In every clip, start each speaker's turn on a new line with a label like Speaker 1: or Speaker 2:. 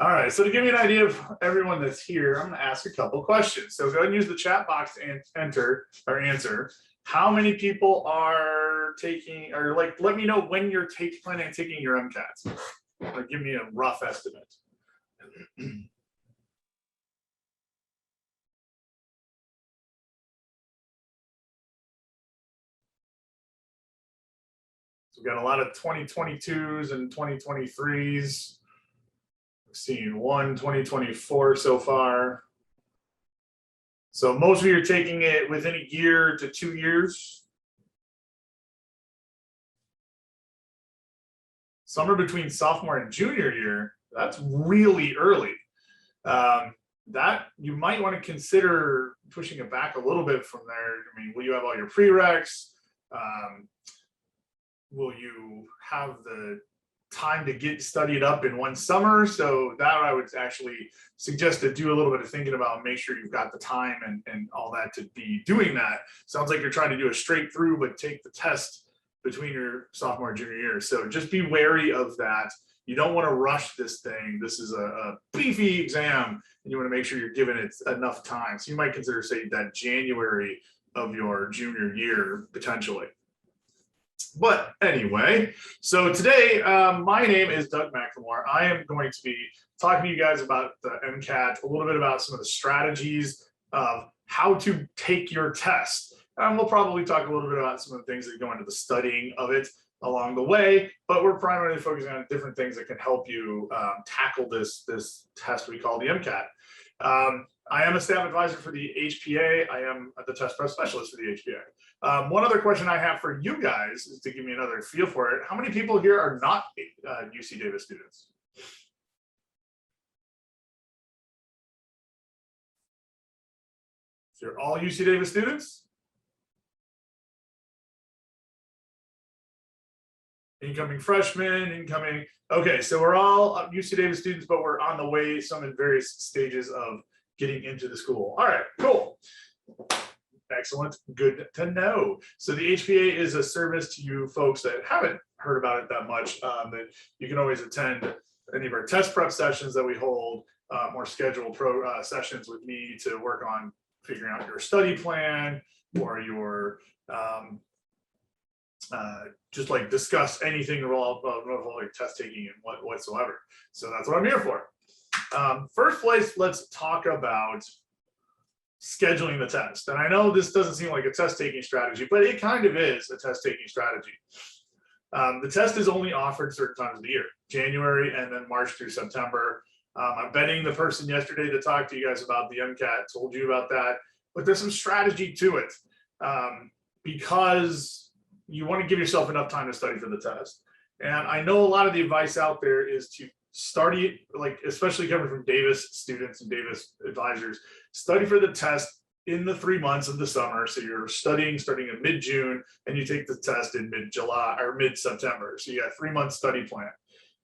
Speaker 1: All right, so to give you an idea of everyone that's here, I'm going to ask a couple questions. So go ahead and use the chat box and enter or answer. How many people are taking, or like, let me know when you're planning on taking your MCATs, or give me a rough estimate. So we've got a lot of 2022s and 2023s. We've seen one 2024 so far. So most of you are taking it within a year to 2 years. Some are between sophomore and junior year. That's really early. That you might want to consider pushing it back a little bit from there. I mean, will you have all your prereqs? Will you have the time to get studied up in one summer? So that I would actually suggest to do a little bit of thinking about, make sure you've got the time and all that to be doing that. Sounds like you're trying to do a straight through, but take the test between your sophomore and junior year. So just be wary of that. You don't want to rush this thing. This is a beefy exam, and you want to make sure you're giving it enough time. So you might consider, say, that January of your junior year, potentially. But anyway, so today, my name is Doug McLemore. I am going to be talking to you guys about the MCAT, a little bit about some of the strategies of how to take your test. And we'll probably talk a little bit about some of the things that go into the studying of it along the way, but we're primarily focusing on different things that can help you tackle this test we call the MCAT. I am a staff advisor for the HPA. I am the test prep specialist for the HPA. One other question I have for you guys is to give me another feel for it. How many people here are not UC Davis students? So you're all UC Davis students? Incoming freshmen, incoming. Okay, so we're all UC Davis students, but we're on the way, some in various stages of getting into the school. All right, cool. Excellent, good to know. So the HPA is a service to you folks that haven't heard about it that much, that you can always attend any of our test prep sessions that we hold, or scheduled sessions with me to work on figuring out your study plan or your just like discuss anything about like test taking and whatsoever. So that's what I'm here for. First place, let's talk about scheduling the test. And I know this doesn't seem like a test taking strategy, but it kind of is a test taking strategy. The test is only offered certain times of the year, January and then March through September. I'm betting the person yesterday that talked to you guys about the MCAT told you about that, but there's some strategy to it, because you want to give yourself enough time to study for the test. And I know a lot of the advice out there is to study, like especially coming from Davis students and Davis advisors, study for the test in the 3 months of the summer. So you're studying starting in mid-June and you take the test in mid-July or mid-September. So you got a 3-month study plan.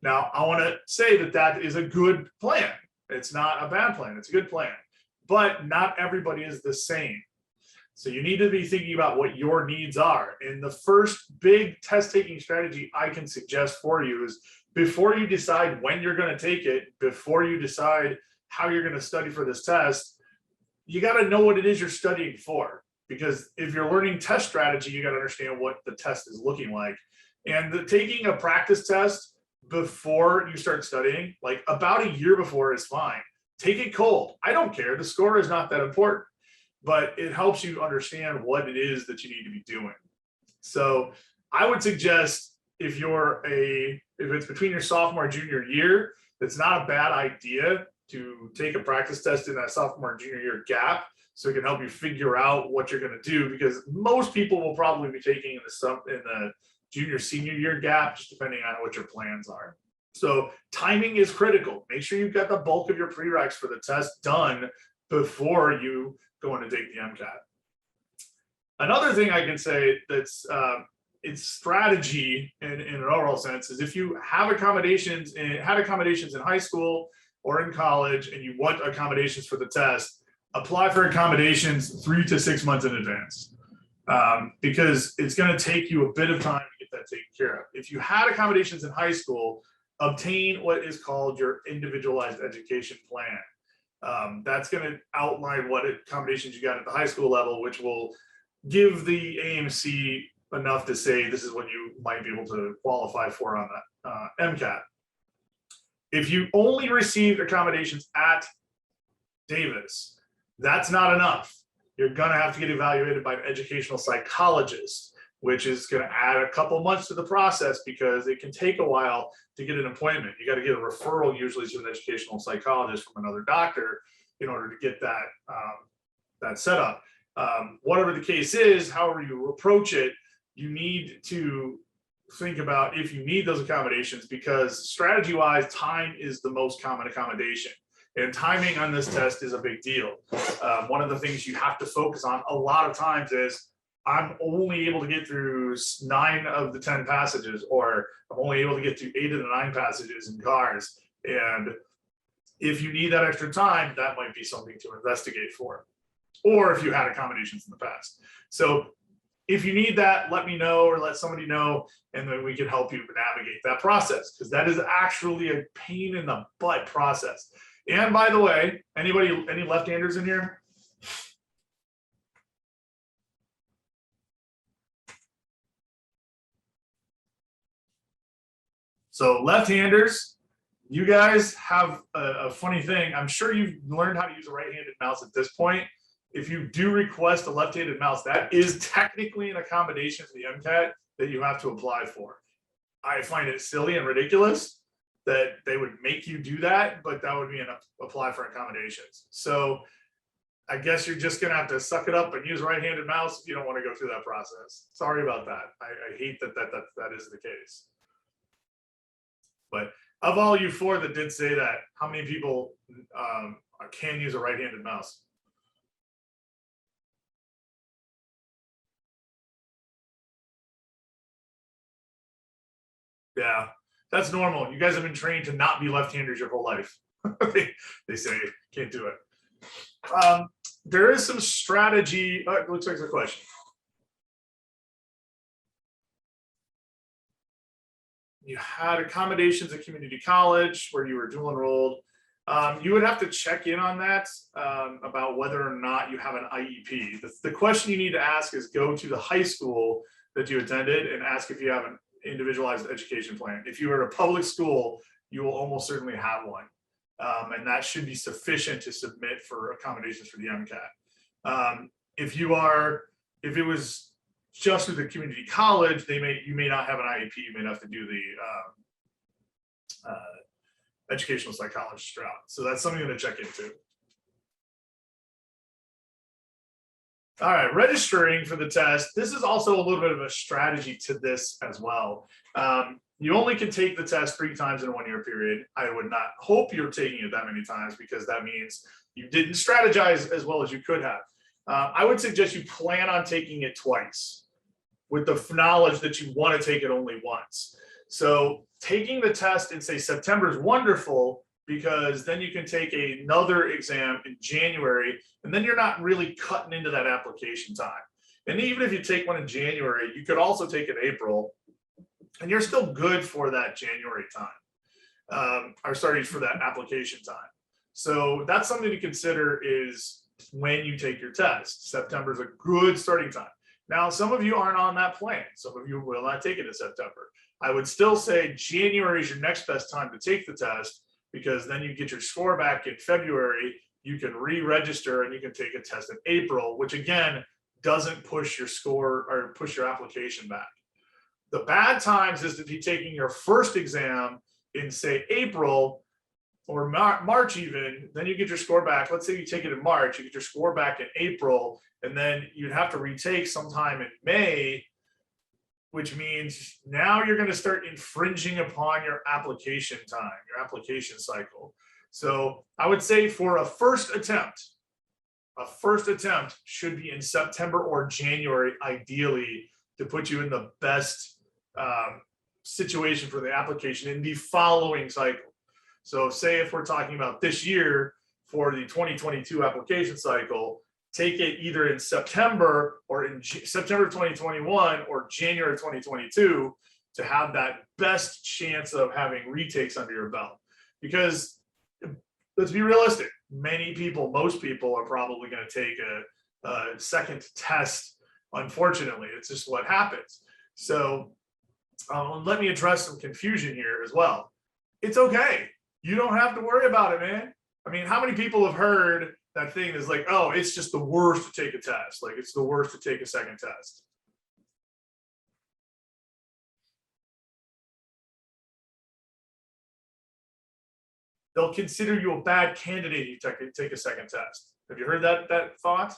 Speaker 1: Now, I want to say that that is a good plan. It's not a bad plan. It's a good plan, but not everybody is the same. So you need to be thinking about what your needs are. And the first big test taking strategy I can suggest for you is, before you decide when you're going to take it, before you decide how you're going to study for this test, you got to know what it is you're studying for. Because if you're learning test strategy, you got to understand what the test is looking like. And taking a practice test before you start studying, like about a year before, is fine. Take it cold. I don't care. The score is not that important, but it helps you understand what it is that you need to be doing. So I would suggest, if it's between your sophomore and junior year, it's not a bad idea to take a practice test in that sophomore and junior year gap, so it can help you figure out what you're going to do, because most people will probably be taking in the junior senior year gap, just depending on what your plans are. So timing is critical. Make sure you've got the bulk of your prereqs for the test done before you go in to take the MCAT. Another thing I can say that's it's strategy in an overall sense is, if you have had accommodations in high school or in college and you want accommodations for the test, apply for accommodations 3 to 6 months in advance, because it's going to take you a bit of time to get that taken care of. If you had accommodations in high school, obtain what is called your individualized education plan. That's going to outline what accommodations you got at the high school level, which will give the AMC enough to say this is what you might be able to qualify for on that Mcat. If you only received accommodations at Davis, that's not enough. You're going to have to get evaluated by an educational psychologist, which is going to add a couple months to the process because it can take a while to get an appointment. You got to get a referral usually to an educational psychologist from another doctor in order to get that that set up. Whatever the case is, however you approach it, you need to think about if you need those accommodations, because strategy-wise, time is the most common accommodation. And timing on this test is a big deal. One of the things you have to focus on a lot of times is I'm only able to get through 9 of the 10 passages, or I'm only able to get through 8 of the 9 passages in cars. And if you need that extra time, that might be something to investigate for, or if you had accommodations in the past. So if you need that, let me know or let somebody know, and then we can help you navigate that process, because that is actually a pain in the butt process. And by the way, any left-handers in here? So left-handers, you guys have a funny thing. I'm sure you've learned how to use a right-handed mouse at this point. If you do request a left-handed mouse, that is technically an accommodation for the Mcat that you have to apply for. I find it silly and ridiculous that they would make you do that, but that would be an apply for accommodations. So I guess you're just gonna have to suck it up and use a right-handed mouse if you don't want to go through that process. Sorry about that. I hate that is the case. But of all you 4 that did say that, how many people can use a right-handed mouse? Yeah, that's normal. You guys have been trained to not be left-handers your whole life. they say can't do it. There is some strategy. It looks like there's a question. You had accommodations at community college where you were dual enrolled. You would have to check in on that about whether or not you have an IEP. The question you need to ask is go to the high school that you attended and ask if you have an individualized education plan. If you are at a public school, you will almost certainly have one. And that should be sufficient to submit for accommodations for the Mcat. If it was just with the community college, you may not have an IEP. You may have to do the educational psychologist route. So that's something to check into. All right, registering for the test. This is also a little bit of a strategy to this as well. You only can take the test 3 times in a 1-year period. I would not hope you're taking it that many times, because that means you didn't strategize as well as you could have. I would suggest you plan on taking it twice with the knowledge that you want to take it only once. So taking the test in, say, September is wonderful, because then you can take another exam in January, and then you're not really cutting into that application time. And even if you take one in January, you could also take it in April, and you're still good for that January time, or sorry, for that application time. So that's something to consider is when you take your test. September is a good starting time. Now, some of you aren't on that plan. Some of you will not take it in September. I would still say January is your next best time to take the test, because then you get your score back in February, you can re-register and you can take a test in April, which again, doesn't push your score or push your application back. The bad times is if you're taking your first exam in, say, April or March even, then you get your score back. Let's say you take it in March, you get your score back in April, and then you'd have to retake sometime in May, which means now you're going to start infringing upon your application time, your application cycle. So I would say for a first attempt should be in September or January, ideally, to put you in the best situation for the application in the following cycle. So say if we're talking about this year for the 2022 application cycle, take it either in September or in September 2021 or January 2022, to have that best chance of having retakes under your belt. Because let's be realistic, most people are probably going to take a second test. Unfortunately, it's just what happens. So let me address some confusion here as well. It's okay. You don't have to worry about it, man. I mean, how many people have heard that thing is like, oh, it's just the worst to take a test. Like, it's the worst to take a second test. They'll consider you a bad candidate if you take a second test. Have you heard that thought?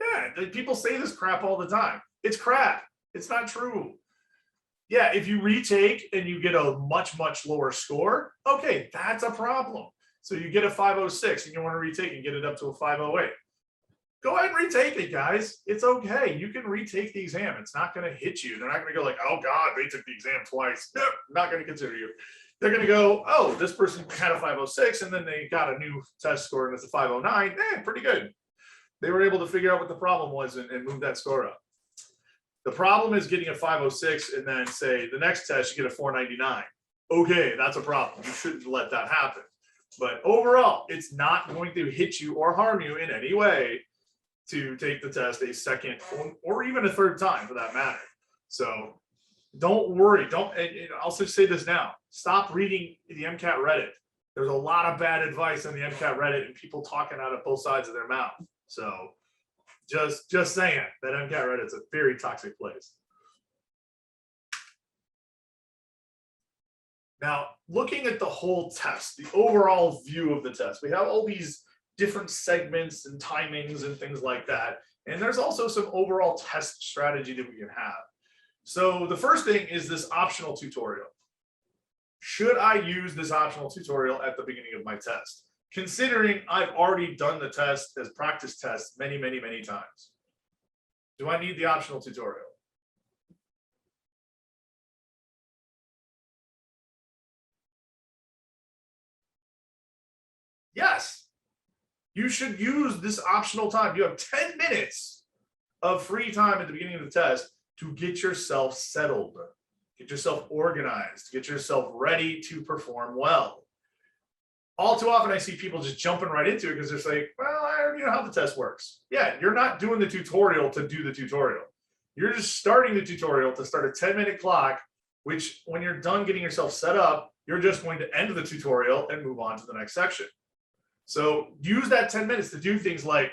Speaker 1: Yeah, people say this crap all the time. It's crap. It's not true. Yeah, if you retake and you get a much, much lower score, okay, that's a problem. So you get a 506 and you want to retake and get it up to a 508. Go ahead and retake it, guys. It's okay. You can retake the exam. It's not going to hit you. They're not going to go like, oh, God, they took the exam twice. No, not going to consider you. They're going to go, oh, this person had a 506 and then they got a new test score and it's a 509. Pretty good. They were able to figure out what the problem was and move that score up. The problem is getting a 506 and then say the next test you get a 499. Okay, that's a problem. You shouldn't let that happen. But overall, it's not going to hit you or harm you in any way to take the test a second or even a third time for that matter. So don't worry. I'll just say this now. Stop reading the Mcat Reddit. There's a lot of bad advice on the Mcat Reddit and people talking out of both sides of their mouth. So just saying that Mcat Reddit's a very toxic place. Now, looking at the whole test, the overall view of the test, we have all these different segments and timings and things like that. And there's also some overall test strategy that we can have. So the first thing is this optional tutorial. Should I use this optional tutorial at the beginning of my test? Considering I've already done the test as practice tests many, many, many times. Do I need the optional tutorial? Yes, you should use this optional time. You have 10 minutes of free time at the beginning of the test to get yourself settled, get yourself organized, get yourself ready to perform well. All too often I see people just jumping right into it because they're like, well, I already know how the test works. Yeah, you're not doing the tutorial to do the tutorial. You're just starting the tutorial to start a 10-minute clock, which when you're done getting yourself set up, you're just going to end the tutorial and move on to the next section. So use that 10 minutes to do things like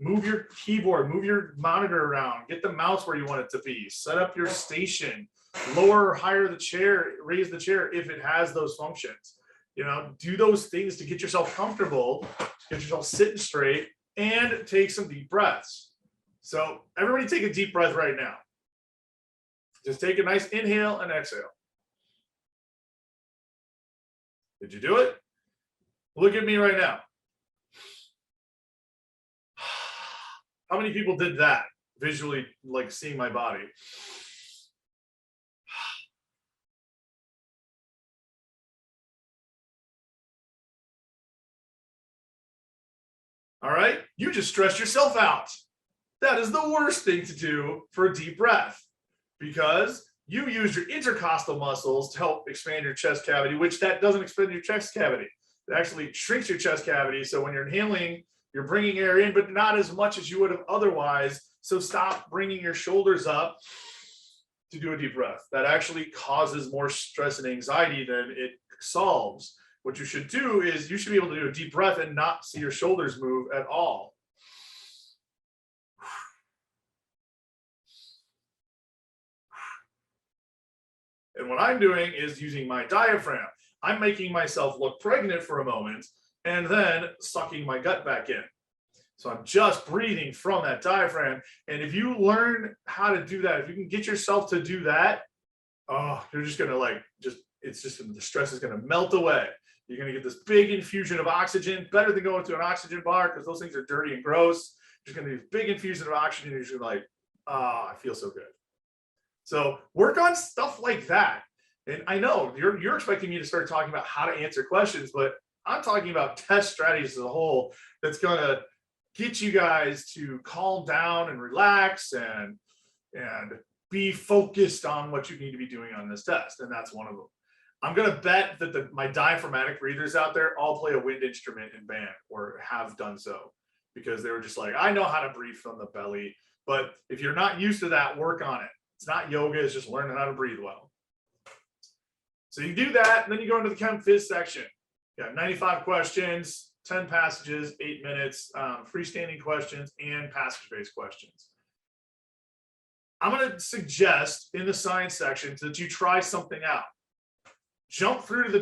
Speaker 1: move your keyboard, move your monitor around, get the mouse where you want it to be, set up your station, lower or higher the chair, raise the chair if it has those functions. You know, do those things to get yourself comfortable, get yourself sitting straight, and take some deep breaths. So everybody take a deep breath right now. Just take a nice inhale and exhale. Did you do it? Look at me right now. How many people did that visually, like seeing my body? All right, you just stressed yourself out. That is the worst thing to do for a deep breath because you use your intercostal muscles to help expand your chest cavity, which that doesn't expand your chest cavity. It actually shrinks your chest cavity. So when you're inhaling, you're bringing air in, but not as much as you would have otherwise. So stop bringing your shoulders up to do a deep breath. That actually causes more stress and anxiety than it solves. What you should do is you should be able to do a deep breath and not see your shoulders move at all. And what I'm doing is using my diaphragm. I'm making myself look pregnant for a moment and then sucking my gut back in. So I'm just breathing from that diaphragm. And if you learn how to do that, if you can get yourself to do that, oh, you're just going to the stress is going to melt away. You're going to get this big infusion of oxygen, better than going to an oxygen bar because those things are dirty and gross. You're just going to get this big infusion of oxygen. And you're just like, I feel so good. So work on stuff like that. And I know you're expecting me to start talking about how to answer questions, but I'm talking about test strategies as a whole that's going to get you guys to calm down and relax and be focused on what you need to be doing on this test, and that's one of them. I'm going to bet that my diaphragmatic breathers out there all play a wind instrument in band or have done so, because they were just like, I know how to breathe from the belly. But if you're not used to that, work on it. It's not yoga, it's just learning how to breathe well. So you do that, and then you go into the Chem Phys section. You got 95 questions, 10 passages, 8 minutes, freestanding questions, and passage-based questions. I'm going to suggest in the science section that you try something out. Jump through to the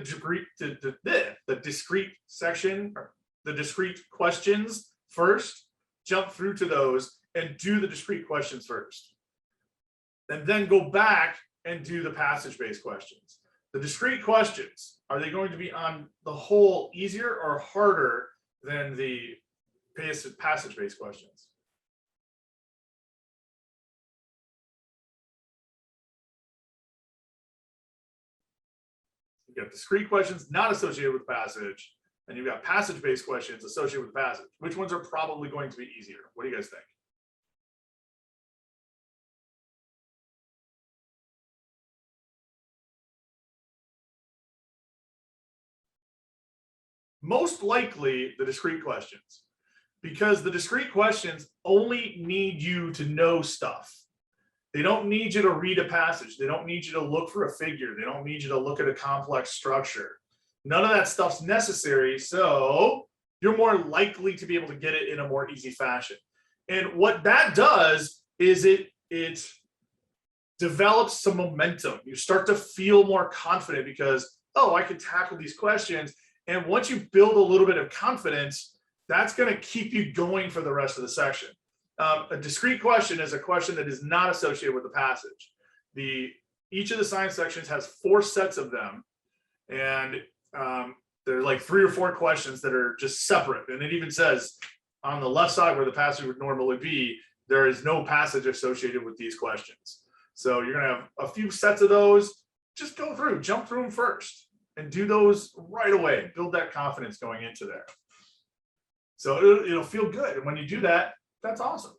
Speaker 1: discrete section, or the discrete questions first. Jump through to those and do the discrete questions first. And then go back and do the passage-based questions. The discrete questions, are they going to be on the whole easier or harder than the passage-based questions? You have discrete questions not associated with passage, and you've got passage-based questions associated with passage. Which ones are probably going to be easier? What do you guys think? Most likely the discrete questions, because the discrete questions only need you to know stuff. They don't need you to read a passage. They don't need you to look for a figure. They don't need you to look at a complex structure. None of that stuff's necessary, so you're more likely to be able to get it in a more easy fashion. And what that does is it develops some momentum. You start to feel more confident because, oh, I can tackle these questions. And once you build a little bit of confidence, that's going to keep you going for the rest of the section. A discrete question is a question that is not associated with the passage. Each of the science sections has 4 sets of them, and there are like 3 or 4 questions that are just separate. And it even says on the left side where the passage would normally be, there is no passage associated with these questions. So you're going to have a few sets of those. Just go through, jump through them first, and do those right away. Build that confidence going into there. So it'll feel good. And when you do that, that's awesome.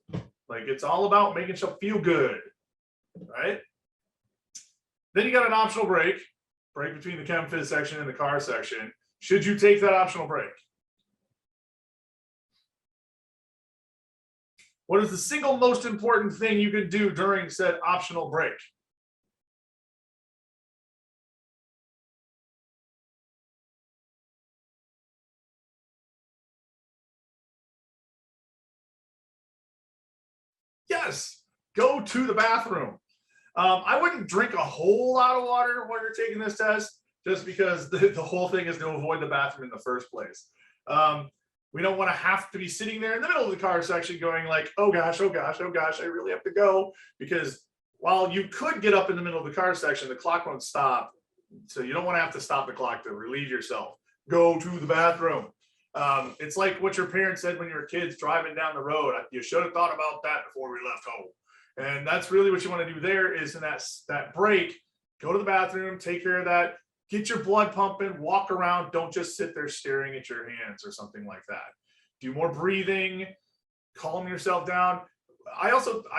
Speaker 1: Like, it's all about making yourself feel good, right? Then you got an optional break between the Chem Phys section and the car section. Should you take that optional break? What is the single most important thing you can do during said optional break? Yes, go to the bathroom. I wouldn't drink a whole lot of water while you're taking this test, just because the whole thing is to avoid the bathroom in the first place. We don't want to have to be sitting there in the middle of the car section going like, oh gosh, oh gosh, oh gosh, I really have to go. Because while you could get up in the middle of the car section, the clock won't stop. So you don't want to have to stop the clock to relieve yourself. Go to the bathroom. It's like what your parents said when you were kids driving down the road. You should have thought about that before we left home. And that's really what you want to do there, is in that break, go to the bathroom, take care of that, get your blood pumping, walk around. Don't just sit there staring at your hands or something like that. Do more breathing, calm yourself down. I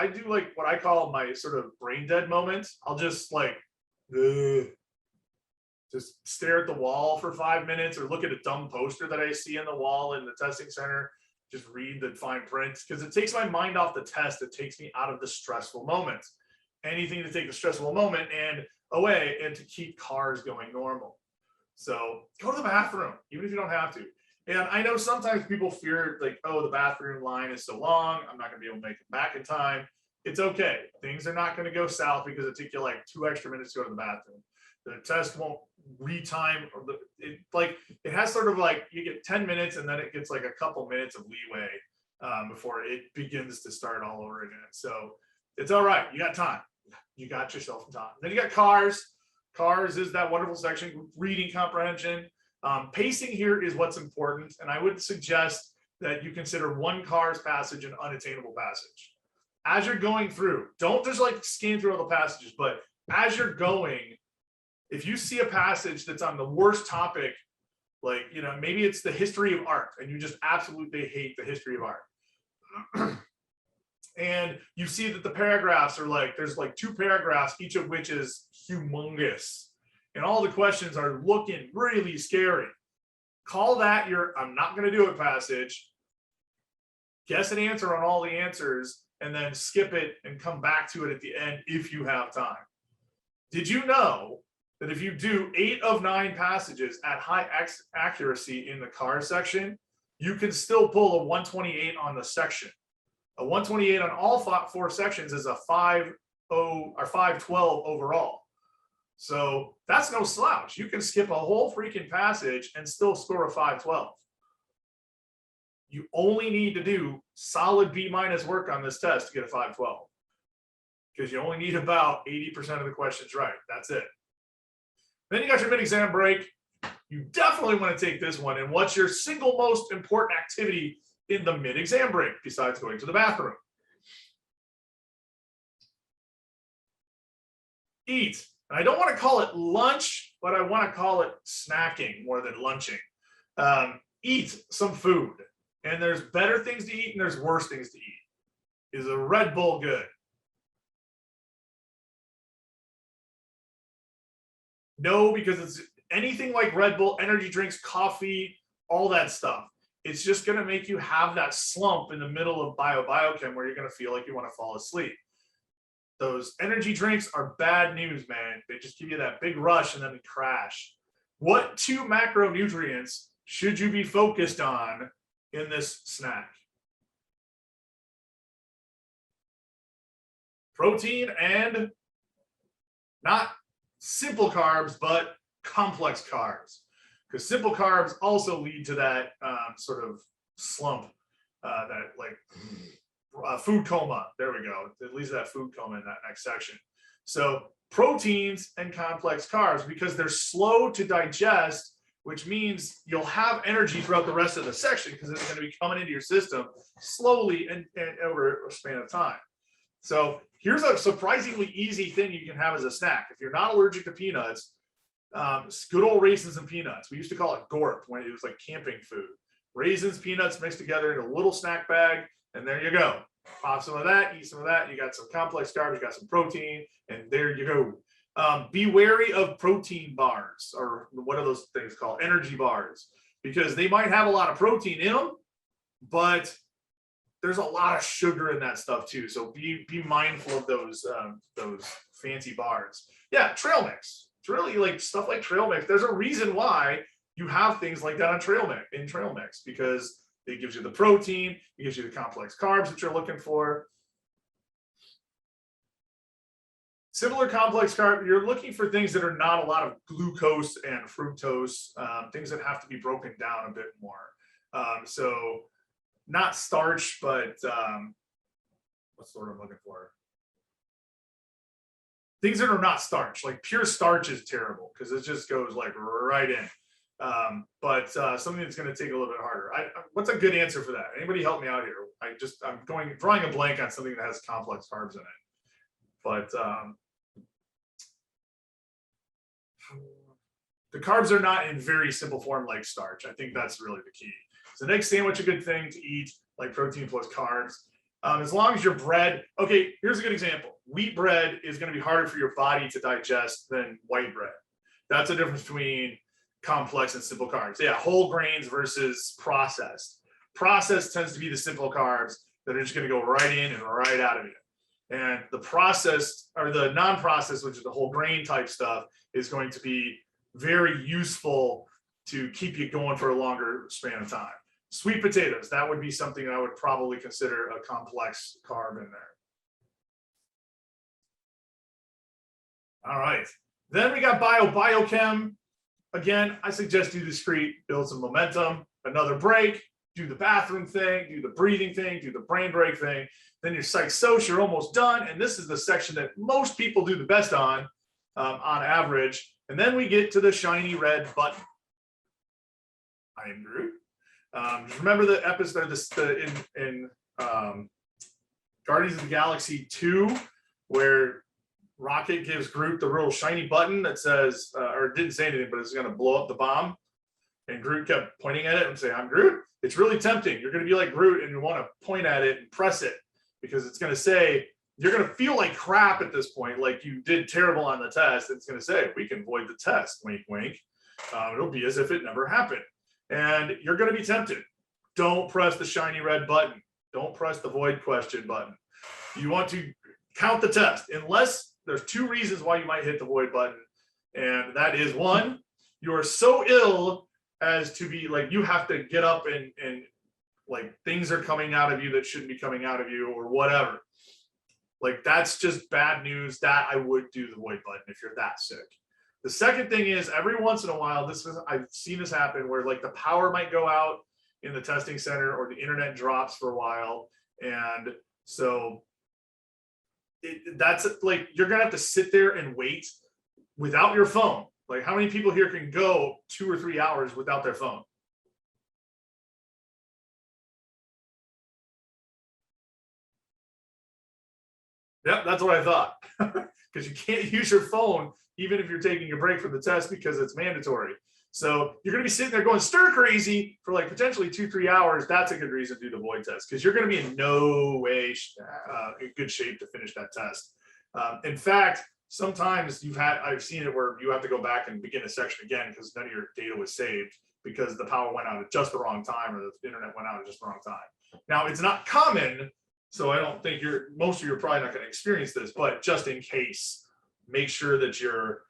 Speaker 1: do like what I call my sort of brain dead moments. I'll just like, just stare at the wall for 5 minutes, or look at a dumb poster that I see in the wall in the testing center. Just read the fine print, because it takes my mind off the test. It takes me out of the stressful moments. Anything to take the stressful moment and away, and to keep cars going normal. So go to the bathroom, even if you don't have to. And I know sometimes people fear like, oh, the bathroom line is so long, I'm not going to be able to make it back in time. It's okay. Things are not going to go south because it took you like 2 extra minutes to go to the bathroom. The test won't retime, or it has sort of like, you get 10 minutes and then it gets like a couple minutes of leeway before it begins to start all over again. So it's all right. You got time. You got yourself some time. Then you got cars. Cars is that wonderful section, reading comprehension. Pacing here is what's important. And I would suggest that you consider one car's passage an unattainable passage. As you're going through, don't just like scan through all the passages, but as you're going, if you see a passage that's on the worst topic, like, you know, maybe it's the history of art and you just absolutely hate the history of art. And you see that the paragraphs are like, there's like 2 paragraphs, each of which is humongous. And all the questions are looking really scary. Call that your I'm not going to do it passage. Guess an answer on all the answers, and then skip it and come back to it at the end if you have time. Did you know that if you do 8 of 9 passages at high accuracy in the car section, you can still pull a 128 on the section? A 128 on all 4 sections is a 5.0 or 5.12 overall. So that's no slouch. You can skip a whole freaking passage and still score a 5.12. You only need to do solid B- work on this test to get a 5.12, because you only need about 80% of the questions right. That's it. Then you got your mid-exam break. You definitely want to take this one. And what's your single most important activity in the mid-exam break besides going to the bathroom? Eat. And I don't want to call it lunch, but I want to call it snacking more than lunching. Eat some food. And there's better things to eat and there's worse things to eat. Is a Red Bull good? No, because it's anything like Red Bull, energy drinks, coffee, all that stuff. It's just going to make you have that slump in the middle of Biobiochem where you're going to feel like you want to fall asleep. Those energy drinks are bad news, man. They just give you that big rush and then they crash. What 2 macronutrients should you be focused on in this snack? Protein and not simple carbs, but complex carbs. Because simple carbs also lead to that sort of slump, that like food coma. There we go. It leads to that food coma in that next section. So proteins and complex carbs, because they're slow to digest, which means you'll have energy throughout the rest of the section because it's going to be coming into your system slowly and over a span of time. So here's a surprisingly easy thing you can have as a snack. If you're not allergic to peanuts, good old raisins and peanuts. We used to call it gorp when it was like camping food. Raisins, peanuts mixed together in a little snack bag, and there you go. Pop some of that, eat some of that. You got some complex carbs, you got some protein, and there you go. Be wary of protein bars, or what are those things called? Energy bars, because they might have a lot of protein in them, but there's a lot of sugar in that stuff too. So be mindful of those fancy bars. Yeah, trail mix. It's really like stuff like trail mix. There's a reason why you have things like that on trail mix, because it gives you the protein, it gives you the complex carbs that you're looking for. Similar complex carb, you're looking for things that are not a lot of glucose and fructose, things that have to be broken down a bit more. So not starch, but what's the word I'm looking for? Things that are not starch, like pure starch is terrible because it just goes like right in. But something that's going to take a little bit harder. What's a good answer for that? Anybody help me out here? I'm drawing a blank on something that has complex carbs in it. But the carbs are not in very simple form like starch. I think that's really the key. So the egg sandwich, a good thing to eat, like protein plus carbs. As long as your bread, okay, here's a good example. Wheat bread is going to be harder for your body to digest than white bread. That's the difference between complex and simple carbs. Yeah, whole grains versus processed. Processed tends to be the simple carbs that are just going to go right in and right out of you. And the processed, or the non-processed, which is the whole grain type stuff, is going to be very useful to keep you going for a longer span of time. Sweet potatoes, that would be something that I would probably consider a complex carb in there. All right, then we got biochem. Again, I suggest do discrete, build some momentum, another break, do the bathroom thing, do the breathing thing, do the brain break thing. Then your psych-soc, you're almost done. And this is the section that most people do the best on average. And then we get to the shiny red button. I am Groot. Remember the episode in Guardians of the Galaxy 2, where Rocket gives Groot the real shiny button that says, or didn't say anything, but it's going to blow up the bomb. And Groot kept pointing at it and saying, "I'm Groot." It's really tempting. You're going to be like Groot and you want to point at it and press it. because it's going to say, you're going to feel like crap at this point, like you did terrible on the test. It's going to say, we can void the test, wink, wink. It'll be as if it never happened. And you're going to be tempted. Don't press the shiny red button. Don't press the void question button. You want to count the test, unless there's two reasons why you might hit the void button. And that is, one, you are so ill as to be like, you have to get up and like things are coming out of you that shouldn't be coming out of you or whatever. Like, that's just bad news. That I would do the void button if you're that sick. The second thing is, every once in a while, I've seen this happen where like the power might go out in the testing center or the internet drops for a while. And so that's like, you're gonna have to sit there and wait without your phone. Like, how many people here can go 2 or 3 hours without their phone? Yep, that's what I thought. Because you can't use your phone even if you're taking a break from the test because it's mandatory. So you're going to be sitting there going stir crazy for like potentially 2-3 hours. That's a good reason to do the void test, because you're going to be in no way in good shape to finish that test. In fact, sometimes I've seen it where you have to go back and begin a section again because none of your data was saved because the power went out at just the wrong time or the internet went out at just the wrong time. Now, it's not common, so I don't think most of you are probably not going to experience this, but just in case, make sure that you're,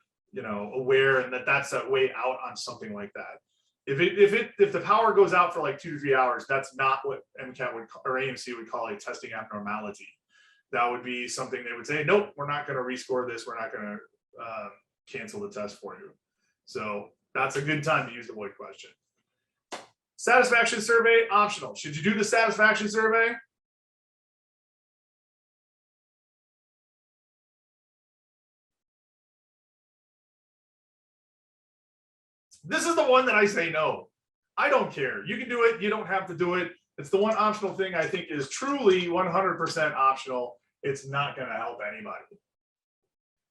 Speaker 1: aware and that's a way out on something like that. If the power goes out for like 2 to 3 hours, that's not what Mcat or AMC would call a testing abnormality. That would be something they would say, nope, we're not going to rescore this. We're not going to cancel the test for you. So that's a good time to use the void question. Satisfaction survey, optional. Should you do the satisfaction survey? This is the one that I say no. I don't care. You can do it. You don't have to do it. It's the one optional thing I think is truly 100% optional. It's not going to help anybody.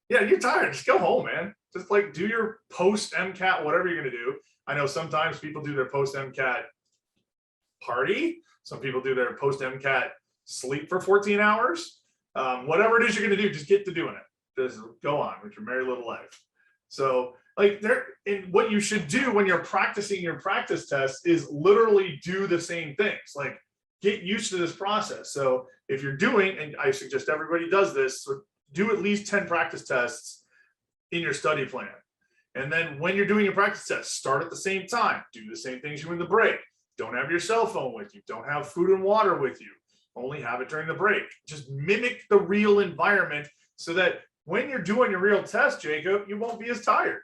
Speaker 1: Yeah, you're tired. Just go home, man. Just like do your post MCAT, whatever you're going to do. I know sometimes people do their post MCAT party. Some people do their post MCAT sleep for 14 hours. Whatever it is you're going to do, just get to doing it. Just go on with your merry little life. So like what you should do when you're practicing your practice tests is literally do the same things. Like, get used to this process. So if you're doing, and I suggest everybody does this, so do at least 10 practice tests in your study plan. And then when you're doing your practice tests, start at the same time. Do the same things you do in the break. Don't have your cell phone with you. Don't have food and water with you. Only have it during the break. Just mimic the real environment so that when you're doing your real test, Jacob, you won't be as tired.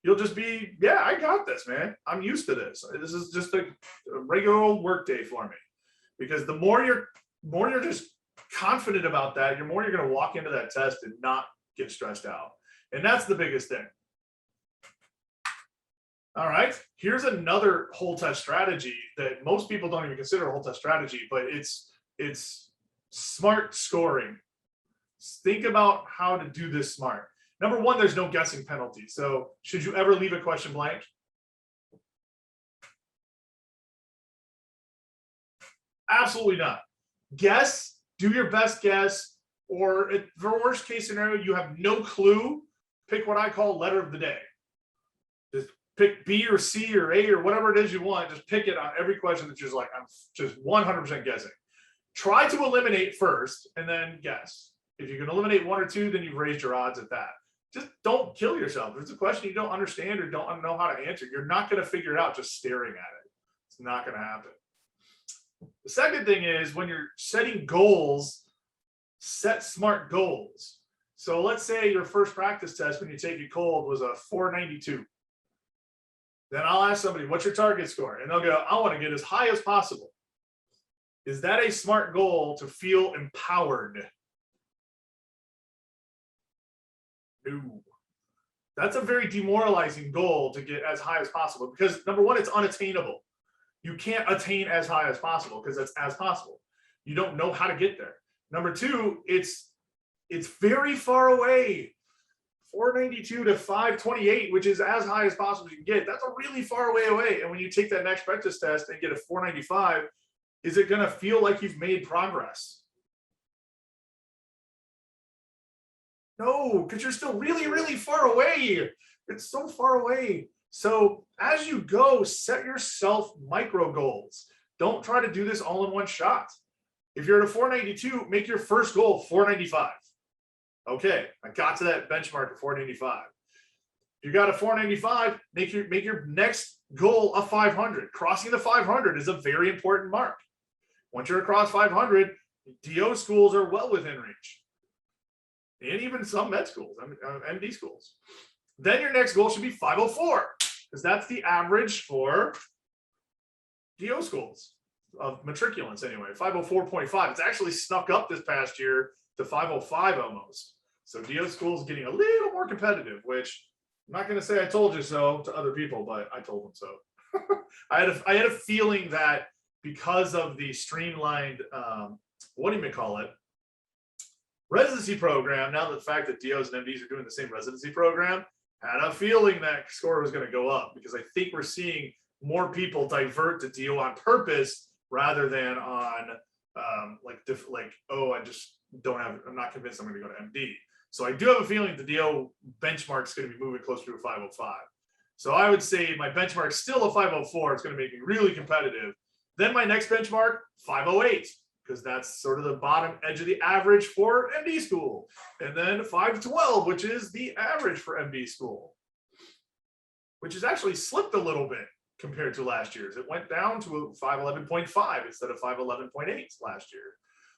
Speaker 1: You'll just be, yeah, I got this, man. I'm used to this. This is just a regular old work day for me. Because the more you're just confident about that, the more you're going to walk into that test and not get stressed out. And that's the biggest thing. All right, here's another whole test strategy that most people don't even consider a whole test strategy, but it's smart scoring. Think about how to do this smart. Number one, there's no guessing penalty. So should you ever leave a question blank? Absolutely not. Guess, do your best guess, or for worst case scenario, you have no clue, pick what I call letter of the day. Just pick B or C or A or whatever it is you want. Just pick it on every question that you're just like, I'm just 100% guessing. Try to eliminate first and then guess. If you can eliminate 1 or 2, then you've raised your odds at that. Just don't kill yourself. If it's a question you don't understand or don't know how to answer, you're not going to figure it out just staring at it. It's not going to happen. The second thing is when you're setting goals, set smart goals. So let's say your first practice test when you take it cold was a 492. Then I'll ask somebody, what's your target score? And they'll go, I want to get as high as possible. Is that a smart goal to feel empowered? No. That's a very demoralizing goal to get as high as possible because number one, it's unattainable. You can't attain as high as possible because that's as possible. You don't know how to get there. Number two, it's very far away. 492 to 528, which is as high as possible you can get. That's a really far away. And when you take that next practice test and get a 495, is it going to feel like you've made progress? No, because you're still really, really far away. It's so far away. So as you go, set yourself micro goals. Don't try to do this all in one shot. If you're at a 492, make your first goal 495. Okay, I got to that benchmark of 495. If you got a 495, make your next goal a 500. Crossing the 500 is a very important mark. Once you're across 500, DO schools are well within reach. And even some med schools, MD schools. Then your next goal should be 504, because that's the average for DO schools of matriculants anyway, 504.5. It's actually snuck up this past year to 505 almost. So DO schools getting a little more competitive, which I'm not going to say I told you so to other people, but I told them so. I had a feeling that because of the streamlined, what do you call it, residency program, now the fact that DOs and MDs are doing the same residency program, had a feeling that score was going to go up, because I think we're seeing more people divert to DO on purpose rather than on I'm not convinced I'm going to go to MD. So I do have a feeling the DO benchmark is going to be moving closer to a 505. So I would say my benchmark is still a 504. It's going to make me really competitive. Then my next benchmark, 508, because that's sort of the bottom edge of the average for MD school. And then 512, which is the average for MD school, which has actually slipped a little bit compared to last year's. It went down to 511.5 instead of 511.8 last year.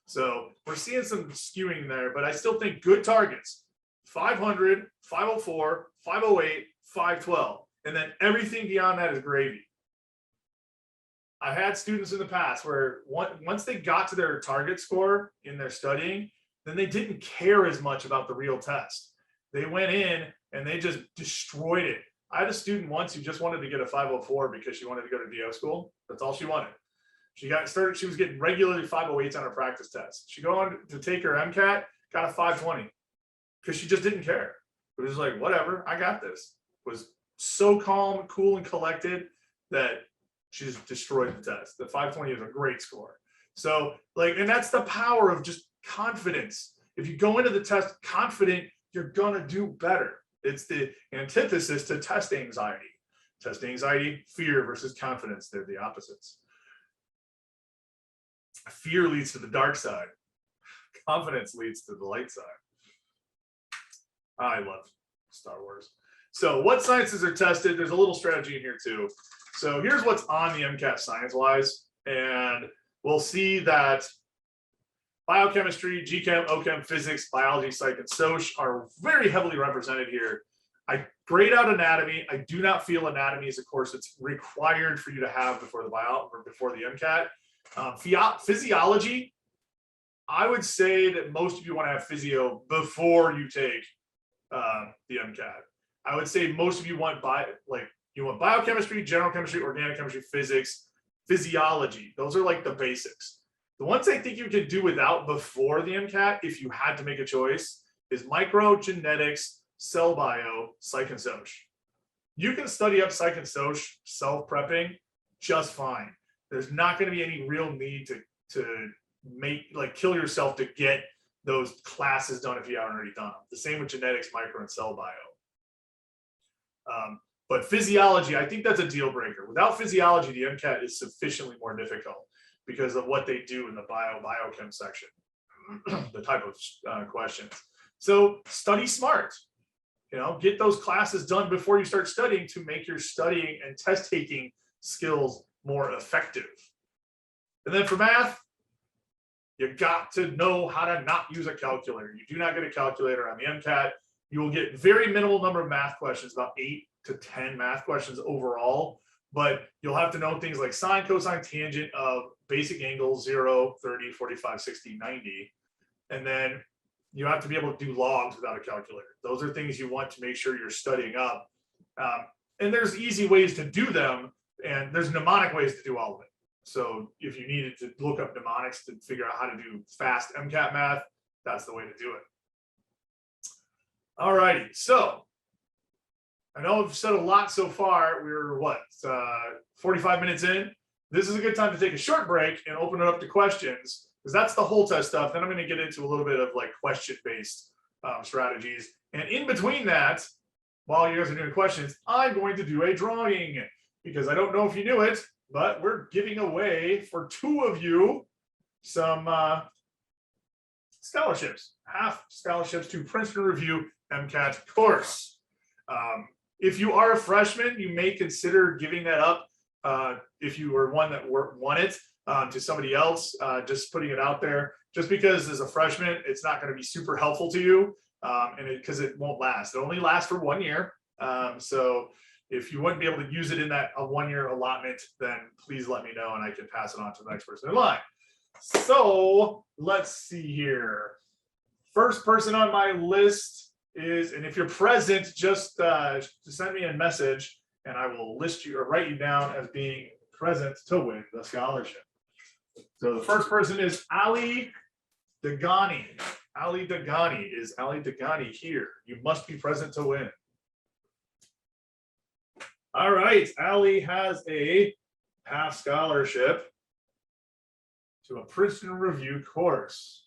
Speaker 1: So we're seeing some skewing there, but I still think good targets, 500, 504, 508, 512. And then everything beyond that is gravy. I had students in the past where once they got to their target score in their studying, then they didn't care as much about the real test. They went in and they just destroyed it. I had a student once who just wanted to get a 504 because she wanted to go to DO school. That's all she wanted. She got started. She was getting regularly 508s on her practice test. She go on to take her Mcat, got a 520 because she just didn't care. It was like, whatever, I got this. Was so calm, cool, and collected that she just destroyed the test. The 520 is a great score. So and that's the power of just confidence. If you go into the test confident, you're gonna do better. It's the antithesis to test anxiety. Test anxiety, fear versus confidence. They're the opposites. Fear leads to the dark side. Confidence leads to the light side. I love Star Wars. So what sciences are tested? There's a little strategy in here too. So here's what's on the Mcat science-wise. And we'll see that biochemistry, GChem, OChem, physics, biology, psych, and soc are very heavily represented here. I grade out anatomy. I do not feel anatomy is a course that's required for you to have before the Mcat. Physiology, I would say that most of you want to have physio before you take the Mcat. I would say most of you want biochemistry, general chemistry, organic chemistry, physics, physiology. Those are like the basics. The ones I think you could do without before the Mcat, if you had to make a choice, is micro, genetics, cell bio, psych and soc. You can study up psych and soc self-prepping just fine. There's not going to be any real need to kill yourself to get those classes done if you haven't already done them. The same with genetics, micro, and cell bio. But physiology, I think that's a deal breaker. Without physiology, the Mcat is sufficiently more difficult because of what they do in the Biochem section, the type of questions. So study smart. Get those classes done before you start studying to make your studying and test taking skills more effective. And then for math, you got to know how to not use a calculator. You do not get a calculator on the Mcat. You will get very minimal number of math questions, about 8 to 10 math questions overall, but you'll have to know things like sine, cosine, tangent of basic angles, 0, 30, 45, 60, 90. And then you have to be able to do logs without a calculator. Those are things you want to make sure you're studying up. And there's easy ways to do them, and there's mnemonic ways to do all of it. So if you needed to look up mnemonics to figure out how to do fast Mcat math, that's the way to do it. All righty, so I know I've said a lot so far. We're 45 minutes in. This is a good time to take a short break and open it up to questions, because that's the whole test stuff. Then I'm going to get into a little bit of question-based strategies. And in between that, while you guys are doing questions, I'm going to do a drawing because I don't know if you knew it, but we're giving away for 2 of you some scholarships, half scholarships to Princeton Review MCAT course. If you are a freshman, you may consider giving that up if you were one that won it to somebody else, just putting it out there. Just because as a freshman, it's not going to be super helpful to you because it won't last. It only lasts for 1 year. So if you wouldn't be able to use it in that 1-year allotment, then please let me know and I can pass it on to the next person in line. So let's see here. First person on my list is, and if you're present, just send me a message and I will list you or write you down as being present to win the scholarship. So the first person is Ali Dagani. Ali Dagani. Is Ali Dagani here? You must be present to win. All right, Ali has a half scholarship to a Princeton Review course.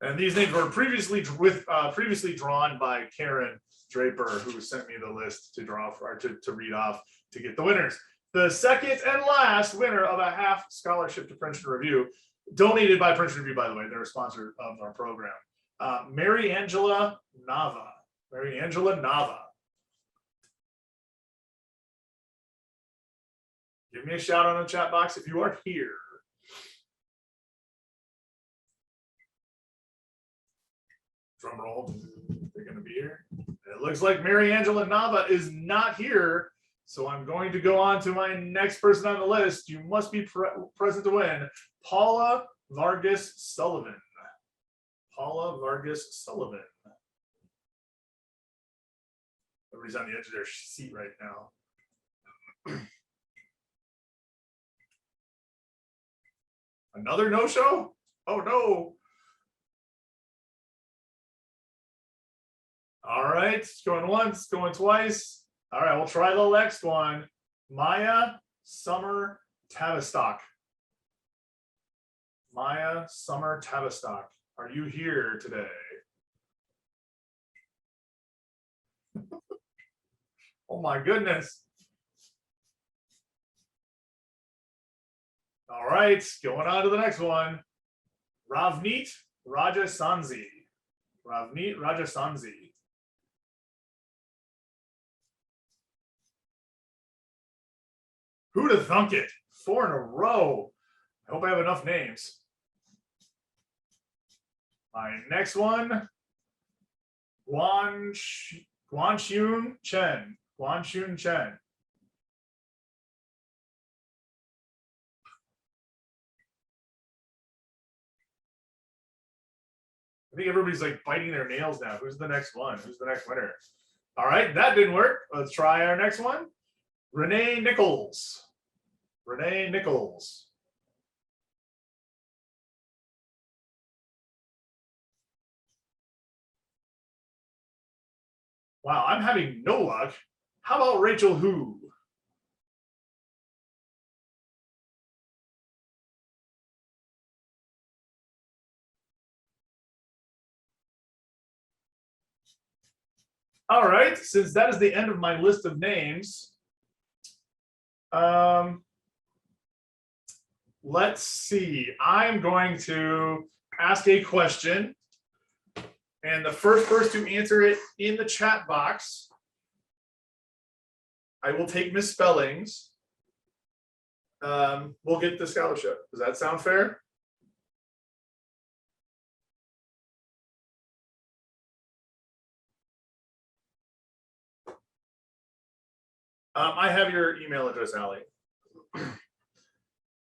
Speaker 1: And these names were previously drawn by Karen Draper, who sent me the list to draw for, to read off to get the winners. The second and last winner of a half scholarship to Princeton Review, donated by Princeton Review, by the way, they're a sponsor of our program. Mary Angela Nava. Mary Angela Nava. Give me a shout out in the chat box if you are here. Drum roll. They're going to be here. It looks like Mary Angela Nava is not here. So I'm going to go on to my next person on the list. You must be present to win. Paula Vargas Sullivan. Paula Vargas Sullivan. Everybody's on the edge of their seat right now. Another no-show? Oh, no. All right, going once, going twice. All right, we'll try the next one. Maya Summer Tavistock. Maya Summer Tavistock. Are you here today? Oh my goodness. All right, going on to the next one. Ravneet Rajasanzi. Ravneet Rajasanzi. Who'd have thunk it? 4 in a row. I hope I have enough names. My next one, Guanxun Chen. Guanxun Chen. I think everybody's like biting their nails now. Who's the next one? Who's the next winner? All right, that didn't work. Let's try our next one. Renee Nichols. Renee Nichols. Wow, I'm having no luck. How about Rachel Hu? All right, since that is the end of my list of names, let's see. I'm going to ask a question, and the first person to answer it in the chat box, I will take misspellings. We'll get the scholarship. Does that sound fair? I have your email address, Allie.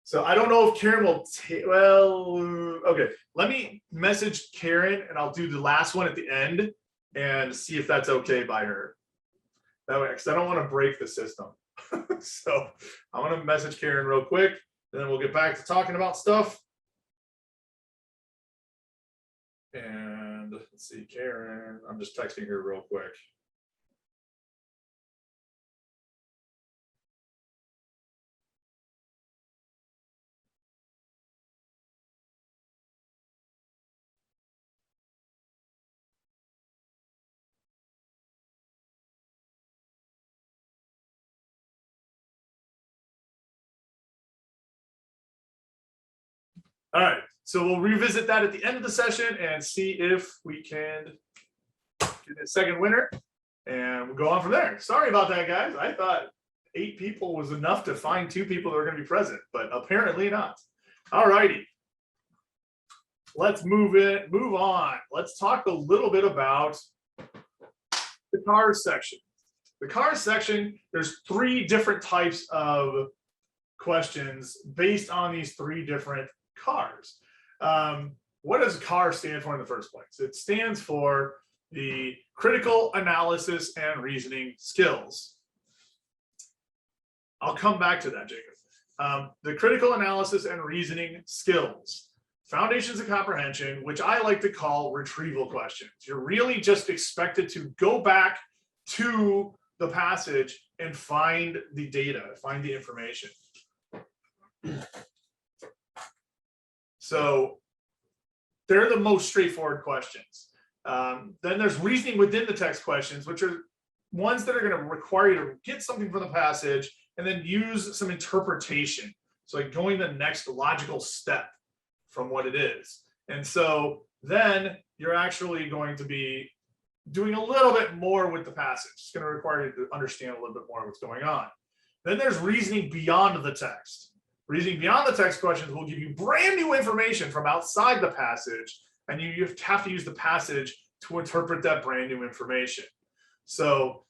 Speaker 1: So I don't know if Karen will take, well, okay. Let me message Karen and I'll do the last one at the end and see if that's okay by her. That way, because I don't want to break the system. So I'm going to message Karen real quick, and then we'll get back to talking about stuff. And let's see, Karen, I'm just texting her real quick. All right, so we'll revisit that at the end of the session and see if we can get a second winner, and we'll go on from there. Sorry about that, guys. I thought 8 people was enough to find 2 people that are going to be present, but apparently not. All righty. Let's move on. Let's talk a little bit about the cars section. The cars section, there's 3 different types of questions based on these 3 different cars. What does CAR stand for in the first place? It stands for the critical analysis and reasoning skills. I'll come back to that, Jacob. The critical analysis and reasoning skills. Foundations of comprehension, which I like to call retrieval questions. You're really just expected to go back to the passage and find the data, find the information. So they're the most straightforward questions. Then there's reasoning within the text questions, which are ones that are going to require you to get something from the passage and then use some interpretation. So like going the next logical step from what it is. And so then you're actually going to be doing a little bit more with the passage. It's going to require you to understand a little bit more what's going on. Then there's reasoning beyond the text. Reasoning beyond the text questions will give you brand new information from outside the passage, and you have to use the passage to interpret that brand new information. So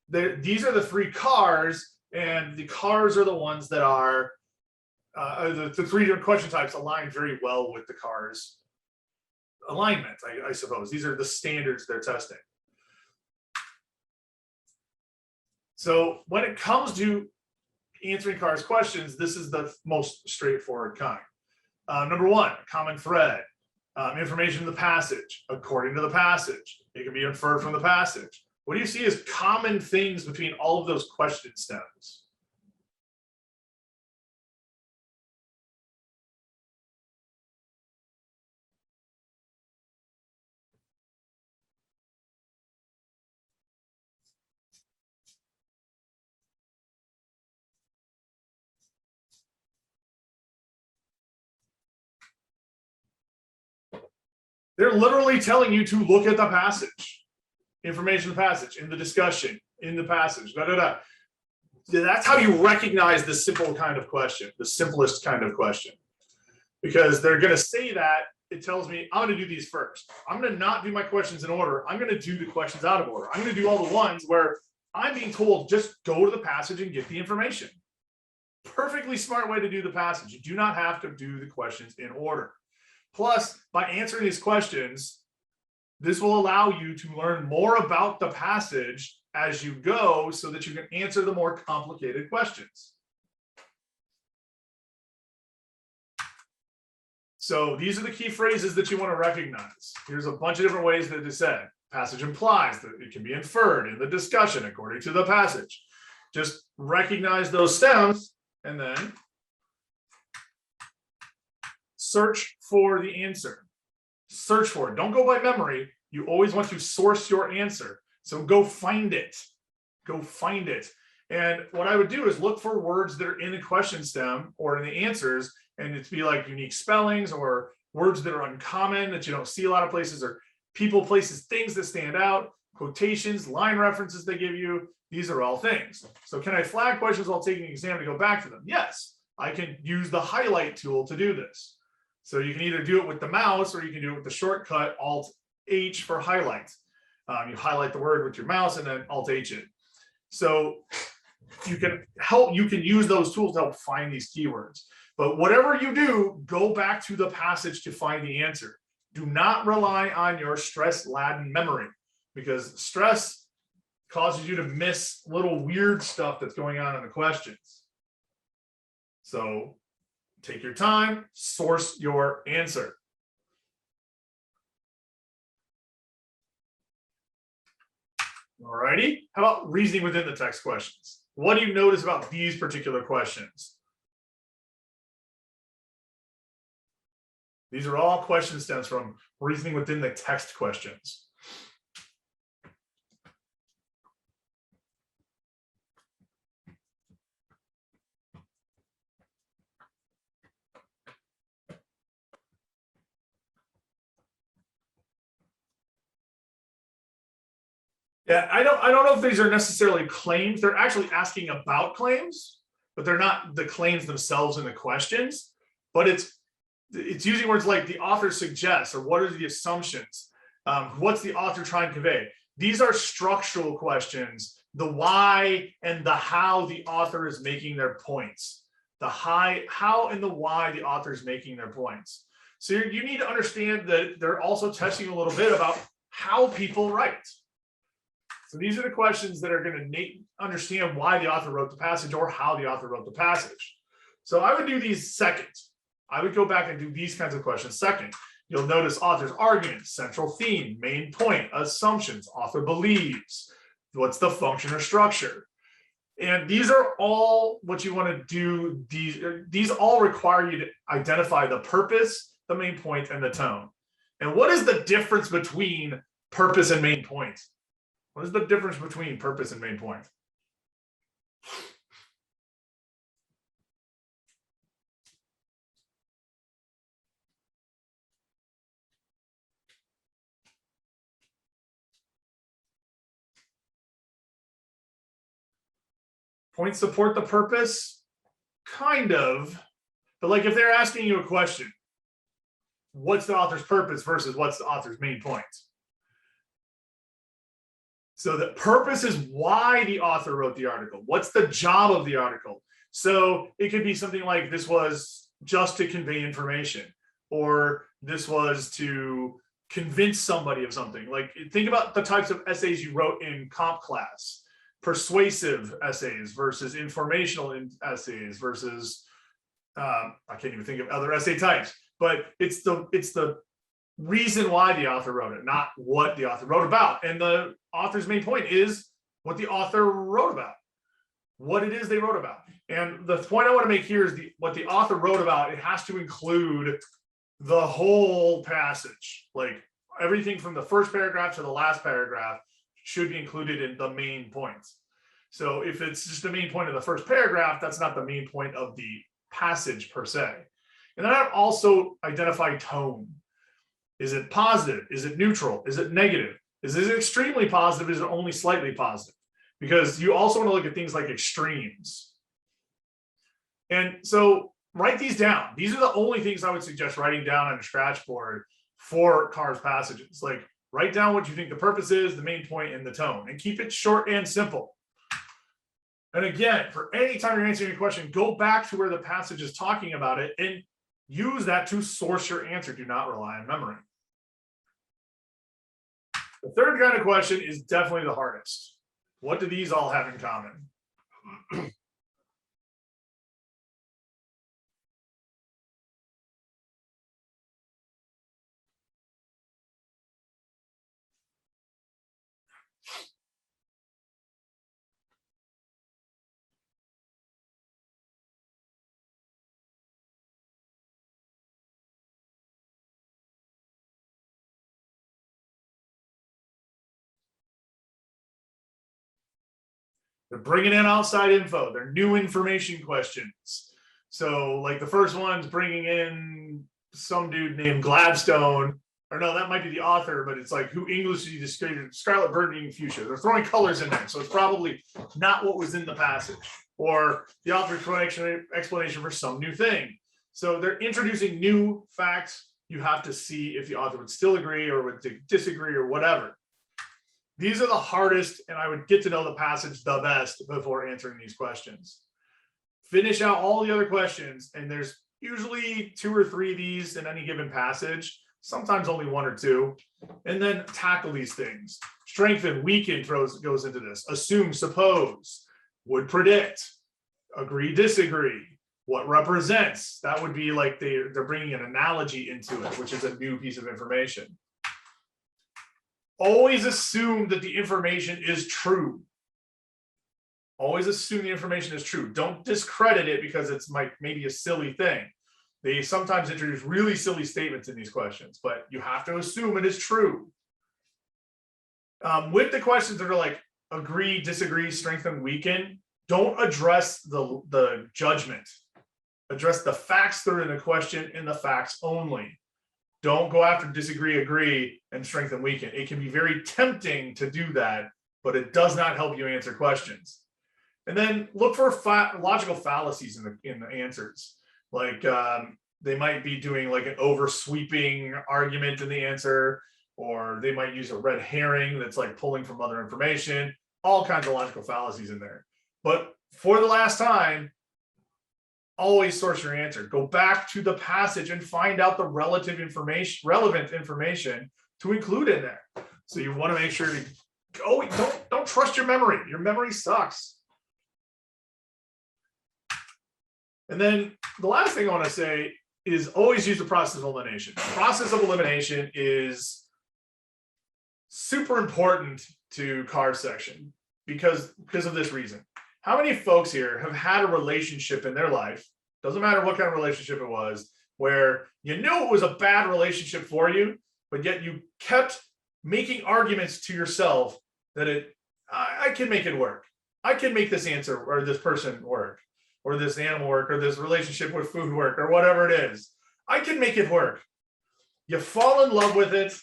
Speaker 1: these are the 3 cars, and the cars are the ones that are the 3 different question types align very well with the cars alignment, I suppose. These are the standards they're testing. So when it comes to answering cars questions, this is the most straightforward kind. Number 1, common thread. Information in the passage, according to the passage. It can be inferred from the passage. What do you see as common things between all of those question stems? They're literally telling you to look at the passage, information in the passage, in the discussion, in the passage, da, da, da. That's how you recognize the simple kind of question, the simplest kind of question. Because they're going to say that, it tells me, I'm going to do these first. I'm going to not do my questions in order. I'm going to do the questions out of order. I'm going to do all the ones where I'm being told, just go to the passage and get the information. Perfectly smart way to do the passage. You do not have to do the questions in order. Plus, by answering these questions, this will allow you to learn more about the passage as you go so that you can answer the more complicated questions. So these are the key phrases that you want to recognize. Here's a bunch of different ways that it is said. Passage implies that it can be inferred in the discussion according to the passage. Just recognize those stems and then search for the answer. Search for it. Don't go by memory. You always want to source your answer. So go find it. Go find it. And what I would do is look for words that are in the question stem or in the answers, and it's be like unique spellings or words that are uncommon that you don't see a lot of places, or people, places, things that stand out, quotations, line references they give you. These are all things. So can I flag questions while taking an exam to go back to them? Yes, I can use the highlight tool to do this. So you can either do it with the mouse or you can do it with the shortcut Alt-H for highlight. You highlight the word with your mouse and then Alt-H it. So you can use those tools to help find these keywords. But whatever you do, go back to the passage to find the answer. Do not rely on your stress-laden memory, because stress causes you to miss little weird stuff that's going on in the questions. So take your time, source your answer. All righty. How about reasoning within the text questions? What do you notice about these particular questions? These are all question stems from reasoning within the text questions. Yeah, I don't know if these are necessarily claims. They're actually asking about claims, but they're not the claims themselves in the questions. But it's using words like the author suggests, or what are the assumptions? What's the author trying to convey? These are structural questions, the why and the how the author is making their points. The how and the why the author is making their points. So you need to understand that they're also testing a little bit about how people write. So these are the questions that are going to understand why the author wrote the passage or how the author wrote the passage. So I would do these second. I would go back and do these kinds of questions second. You'll notice author's argument, central theme, main point, assumptions, author believes, what's the function or structure. And these are all what you want to do. These all require you to identify the purpose, the main point, and the tone. And what is the difference between purpose and main point? What is the difference between purpose and main point? Points support the purpose, kind of, but like if they're asking you a question, what's the author's purpose versus what's the author's main point? So the purpose is why the author wrote the article. What's the job of the article? So it could be something like this was just to convey information, or this was to convince somebody of something. Like think about the types of essays you wrote in comp class. Persuasive essays versus informational essays versus I can't even think of other essay types, but it's the reason why the author wrote it, not what the author wrote about. And the author's main point is what the author wrote about, what it is they wrote about. And the point I want to make here is what the author wrote about. It has to include the whole passage, like everything from the first paragraph to the last paragraph should be included in the main points. So if it's just the main point of the first paragraph, that's not the main point of the passage per se. And then I'd also identify tone. Is it positive? Is it neutral? Is it negative? Is it extremely positive? Is it only slightly positive? Because you also want to look at things like extremes. And so write these down. These are the only things I would suggest writing down on a scratch board for Carr's passages. Like, write down what you think the purpose is, the main point, and the tone, and keep it short and simple. And again, for any time you're answering a question, go back to where the passage is talking about it and use that to source your answer. Do not rely on memory. The third kind of question is definitely the hardest. What do these all have in common? They're bringing in outside info. They're new information questions. So like the first one's bringing in some dude named Gladstone, or no, that might be the author, but it's like who English described scarlet burgundy fuchsia. They're throwing colors in there. So it's probably not what was in the passage, or the author's explanation for some new thing. So they're introducing new facts. You have to see if the author would still agree or would disagree or whatever. These are the hardest, and I would get to know the passage the best before answering these questions. Finish out all the other questions, and there's usually 2 or 3 of these in any given passage, sometimes only 1 or 2, and then tackle these things. Strengthen, weaken goes into this. Assume, suppose, would predict, agree, disagree, what represents. That would be like they're bringing an analogy into it, which is a new piece of information. Always assume that the information is true. Always assume the information is true. Don't discredit it because it's maybe a silly thing. They sometimes introduce really silly statements in these questions, but you have to assume it is true. With the questions that are like agree, disagree, strengthen, weaken, don't address the judgment. Address the facts that are in the question and the facts only. Don't go after disagree, agree, and strengthen, weaken. It can be very tempting to do that, but it does not help you answer questions. And then look for logical fallacies in the answers. Like they might be doing like an oversweeping argument in the answer, or they might use a red herring that's like pulling from other information, all kinds of logical fallacies in there. But for the last time, always source your answer. Go back to the passage and find out the relevant information to include in there. So you want to make sure to don't trust your memory. Your memory sucks. And then the last thing I want to say is always use the process of elimination. The process of elimination is super important to CAR section because of this reason. How many folks here have had a relationship in their life, doesn't matter what kind of relationship it was, where you knew it was a bad relationship for you, but yet you kept making arguments to yourself that I can make it work. I can make this answer or this person work, or this animal work, or this relationship with food work, or whatever it is. I can make it work. You fall in love with it,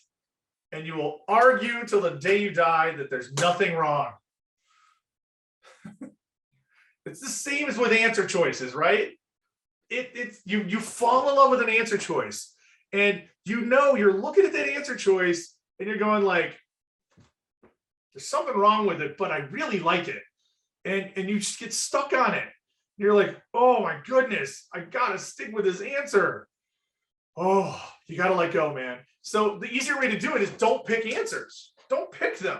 Speaker 1: and you will argue till the day you die that there's nothing wrong. It's the same as with answer choices, right? You fall in love with an answer choice, and you're looking at that answer choice, and you're going like, there's something wrong with it, but I really like it. And you just get stuck on it. You're like, oh my goodness, I gotta stick with this answer. Oh, you gotta let go, man. So the easier way to do it is don't pick answers. Don't pick them.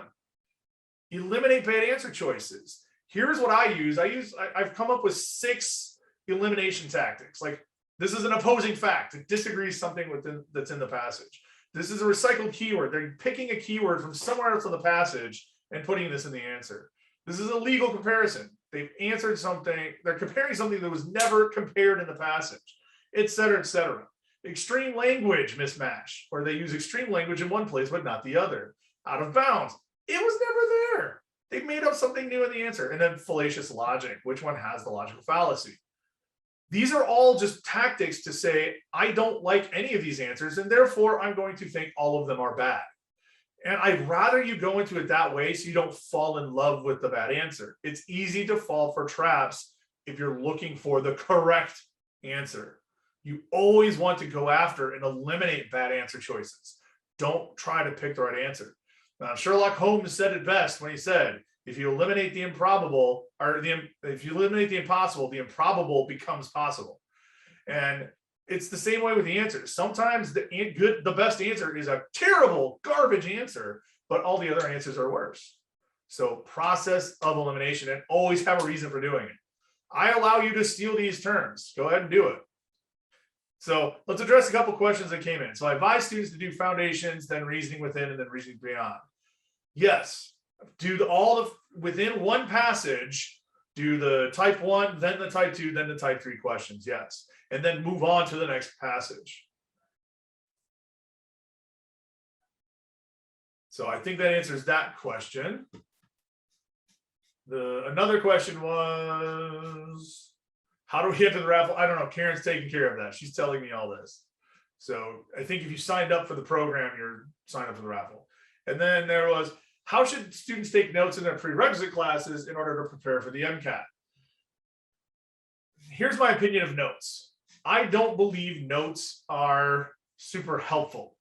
Speaker 1: Eliminate bad answer choices. Here's what I use. I've come up with 6 elimination tactics. Like, this is an opposing fact. It disagrees something that's in the passage. This is a recycled keyword. They're picking a keyword from somewhere else in the passage and putting this in the answer. This is a legal comparison. They've answered something. They're comparing something that was never compared in the passage, et cetera, et cetera. Extreme language mismatch, where they use extreme language in one place, but not the other. Out of bounds. It was never there. They made up something new in the answer. And then fallacious logic. Which one has the logical fallacy? These are all just tactics to say, I don't like any of these answers, and therefore I'm going to think all of them are bad. And I'd rather you go into it that way so you don't fall in love with the bad answer. It's easy to fall for traps if you're looking for the correct answer. You always want to go after and eliminate bad answer choices. Don't try to pick the right answer. Now, Sherlock Holmes said it best when he said, if you eliminate the improbable, or if you eliminate the impossible, the improbable becomes possible. And it's the same way with the answers. Sometimes the best answer is a terrible garbage answer, but all the other answers are worse. So process of elimination, and always have a reason for doing it. I allow you to steal these terms. Go ahead and do it. So let's address a couple questions that came in. So I advise students to do foundations, then reasoning within, and then reasoning beyond. Yes, do within one passage, do the type 1, then the type 2, then the type 3 questions, yes. And then move on to the next passage. So I think that answers that question. Another question was, how do we get to the raffle? I don't know. Karen's taking care of that. She's telling me all this. So I think if you signed up for the program, you're signed up for the raffle. And then there was, how should students take notes in their prerequisite classes in order to prepare for the Mcat? Here's my opinion of notes. I don't believe notes are super helpful,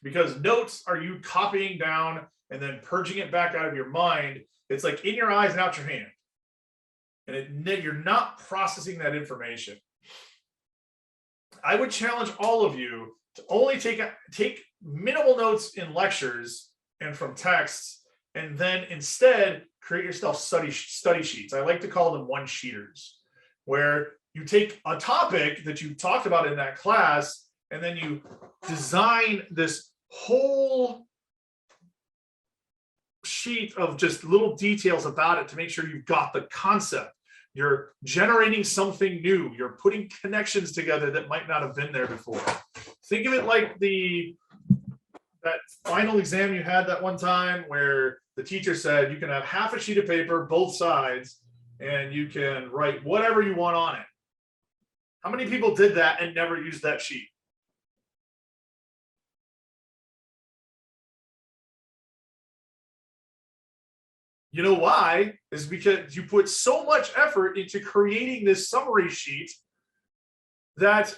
Speaker 1: because notes are you copying down and then purging it back out of your mind. It's like in your eyes and out your hand. And you're not processing that information. I would challenge all of you to only take minimal notes in lectures and from texts, and then instead create yourself study sheets. I like to call them one-sheeters, where you take a topic that you talked about in that class, and then you design this whole sheet of just little details about it to make sure you've got the concept. You're generating something new. You're putting connections together that might not have been there before. Think of it like that final exam you had that one time where the teacher said you can have half a sheet of paper, both sides, and you can write whatever you want on it. How many people did that and never used that sheet? You know why? Is because you put so much effort into creating this summary sheet that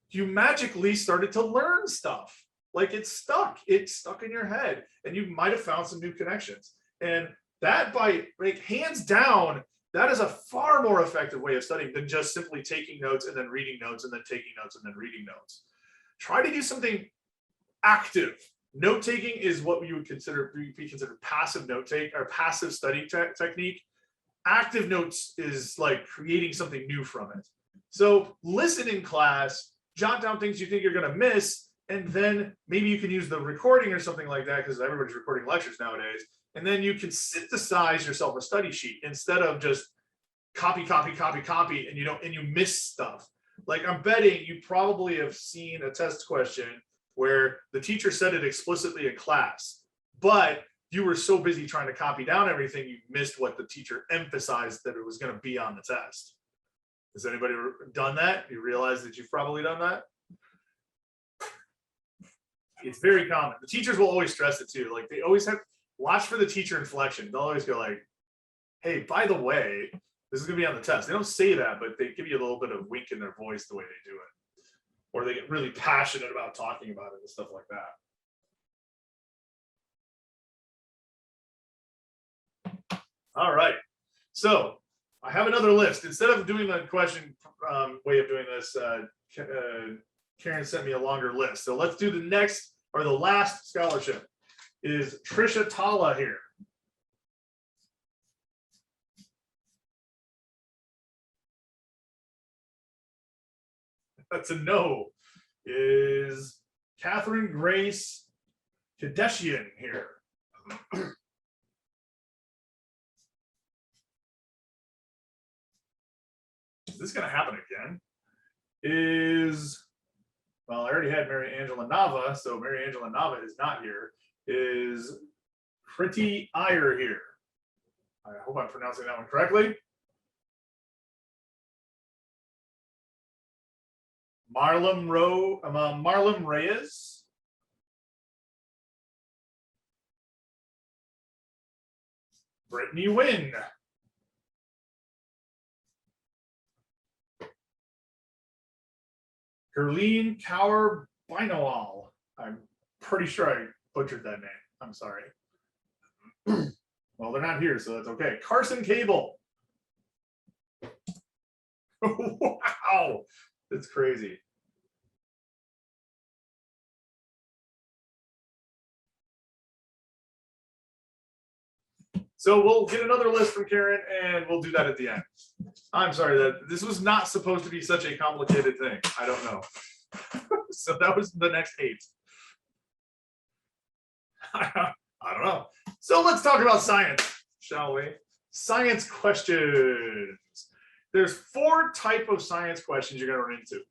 Speaker 1: you magically started to learn stuff. Like it's stuck in your head, and you might have found some new connections. And that, by like hands down, that is a far more effective way of studying than just simply taking notes and then reading notes and then taking notes and then reading notes. Try to do something active. Note taking is what you would be considered passive note take or passive study technique. Active notes is like creating something new from it. So listen in class, jot down things you think you're going to miss, and then maybe you can use the recording or something like that, because everybody's recording lectures nowadays. And then you can synthesize yourself a study sheet instead of just copy, and you miss stuff. Like I'm betting you probably have seen a test question where the teacher said it explicitly in class, but you were so busy trying to copy down everything, you missed what the teacher emphasized that it was going to be on the test. Has anybody done that? You realize that you've probably done that? It's very common. The teachers will always stress it too. Like they always have, watch for the teacher inflection. They'll always go like, hey, by the way, this is going to be on the test. They don't say that, but they give you a little bit of wink in their voice the way they do it. Or they get really passionate about talking about it and stuff like that. All right. So I have another list. Instead of doing the question way of doing this, Karen sent me a longer list. So let's do the next, or the last scholarship is Trisha Tala here. That's a no. Is Catherine Grace Kadeshian here? Is this going to happen again? Well, I already had Mary Angela Nava, so Mary Angela Nava is not here. Is Kriti Iyer here? I hope I'm pronouncing that one correctly. Marlon Reyes. Brittany Wynn. Gerline Kaur Binoal. I'm pretty sure I butchered that name. I'm sorry. Well, they're not here, so that's okay. Carson Cable. Wow, that's crazy. So we'll get another list from Karen, and we'll do that at the end. I'm sorry that this was not supposed to be such a complicated thing. I don't know. So that was the next 8. I don't know. So let's talk about science, shall we? Science questions. There's 4 types of science questions you're going to run into.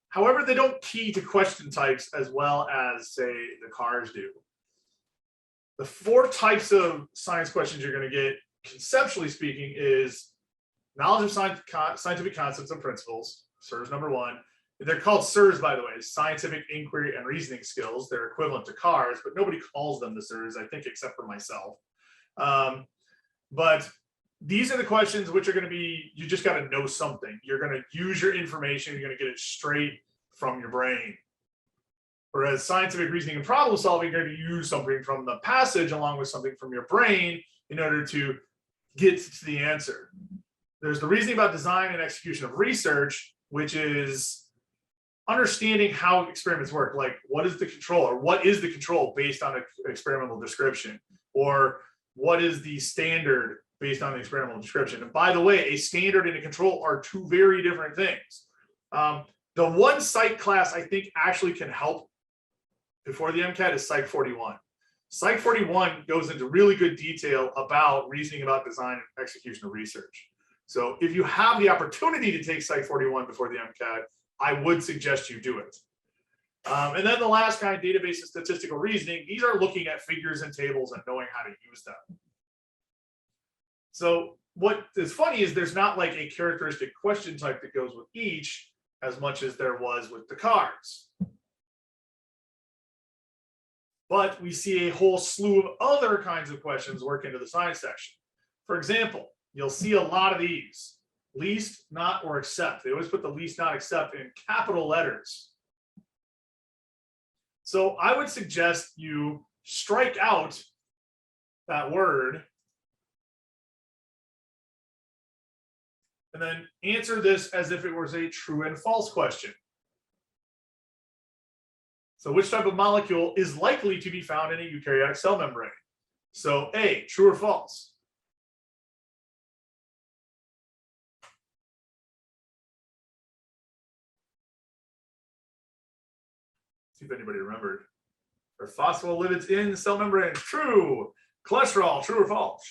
Speaker 1: However, they don't key to question types as well as, say, the cars do. The 4 types of science questions you're going to get, conceptually speaking, is knowledge of scientific concepts and principles, SIRS number 1. They're called SIRS, by the way, scientific inquiry and reasoning skills. They're equivalent to CARS, but nobody calls them the SIRS, I think, except for myself. But these are the questions which are going to be, you just got to know something. You're going to use your information. You're going to get it straight from your brain. Whereas scientific reasoning and problem solving, you're going to use something from the passage along with something from your brain in order to get to the answer. There's the reasoning about design and execution of research, which is understanding how experiments work. Like, what is the control, or what is the control based on an experimental description, or what is the standard based on the experimental description. And by the way, a standard and a control are 2 very different things. The one psych class I think actually can help before the MCAT is Psych 41. Psych 41 goes into really good detail about reasoning about design and execution of research. So if you have the opportunity to take Psych 41 before the MCAT, I would suggest you do it. And then the last kind, database and statistical reasoning, these are looking at figures and tables and knowing how to use them. So what is funny is there's not like a characteristic question type that goes with each as much as there was with the cards. But we see a whole slew of other kinds of questions work into the science section. For example, you'll see a lot of these. Least, not, or except. They always put the least, not, except in capital letters. So I would suggest you strike out that word and then answer this as if it was a true and false question. So which type of molecule is likely to be found in a eukaryotic cell membrane? So A, true or false? See if anybody remembered. Are phospholipids in the cell membrane? True. Cholesterol, true or false?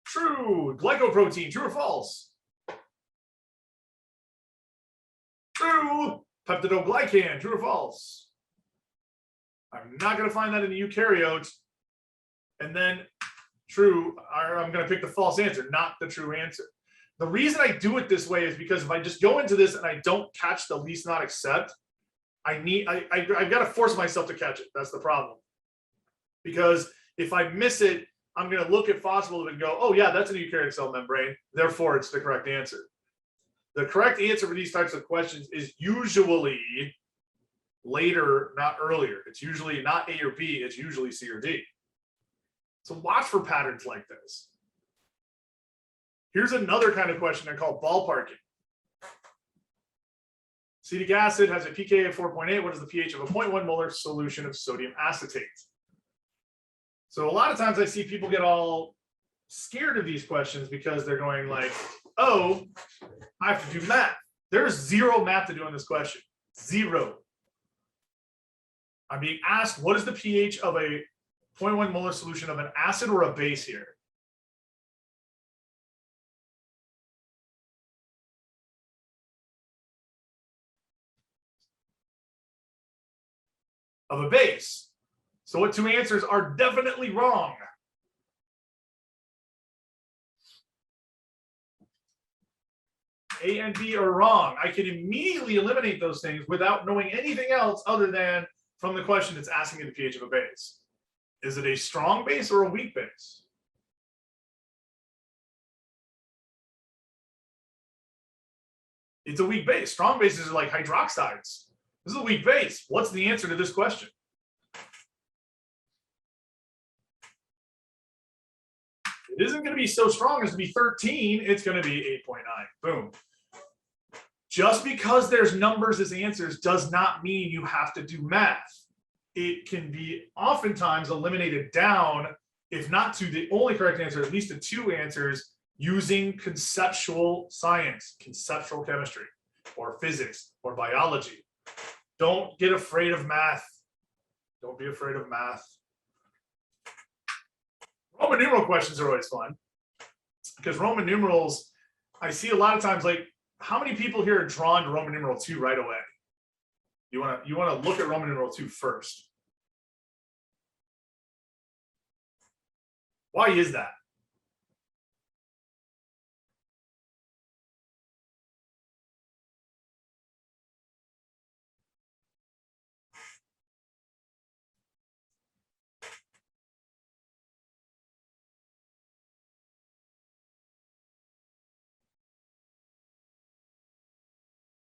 Speaker 1: True. Glycoprotein, true or false? True. Peptidoglycan, true or false? I'm not going to find that in the eukaryote. And then true, I'm going to pick the false answer, not the true answer. The reason I do it this way is because if I just go into this and I don't catch the least, not, except, I've got to force myself to catch it. That's the problem. Because if I miss it, I'm going to look at phospholipid and go, oh yeah, that's an eukaryotic cell membrane. Therefore, it's the correct answer. The correct answer for these types of questions is usually later, not earlier. It's usually not A or B, it's usually C or D. So watch for patterns like this. Here's another kind of question I call ballparking. Acetic acid has a pK of 4.8. What is the pH of a 0.1 molar solution of sodium acetate? So a lot of times I see people get all scared of these questions because they're going like, oh, I have to do math. There's zero math to do on this question. Zero. I'm being asked, what is the pH of a 0.1 molar solution of an acid or a base here? Of a base. So what two answers are definitely wrong? A and B are wrong. I can immediately eliminate those things without knowing anything else other than from the question it's asking me the pH of a base. Is it a strong base or a weak base? It's a weak base. Strong bases are like hydroxides. This is a weak base. What's the answer to this question? It isn't going to be so strong as to be 13. It's going to be 8.9. Boom. Just because there's numbers as answers does not mean you have to do math. It can be oftentimes eliminated down, if not to the only correct answer, at least to two answers using conceptual science, conceptual chemistry, or physics, or biology. Don't get afraid of math. Don't be afraid of math. Roman numeral questions are always fun because Roman numerals, I see a lot of times, like, how many people here are drawn to Roman numeral 2 right away? You want to look at Roman numeral 2 first. Why is that?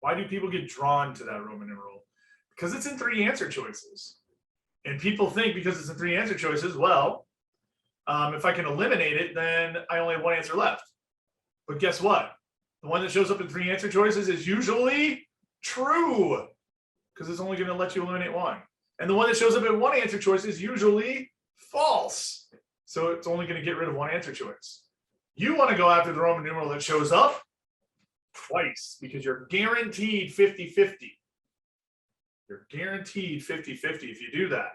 Speaker 1: Why do people get drawn to that Roman numeral? Because it's in 3 answer choices. And people think because it's in 3 answer choices, well, if I can eliminate it, then I only have 1 answer left. But guess what? The one that shows up in 3 answer choices is usually true because it's only going to let you eliminate 1. And the one that shows up in 1 answer choice is usually false. So it's only going to get rid of 1 answer choice. You want to go after the Roman numeral that shows up twice because you're guaranteed 50-50. You're guaranteed 50-50 if you do that.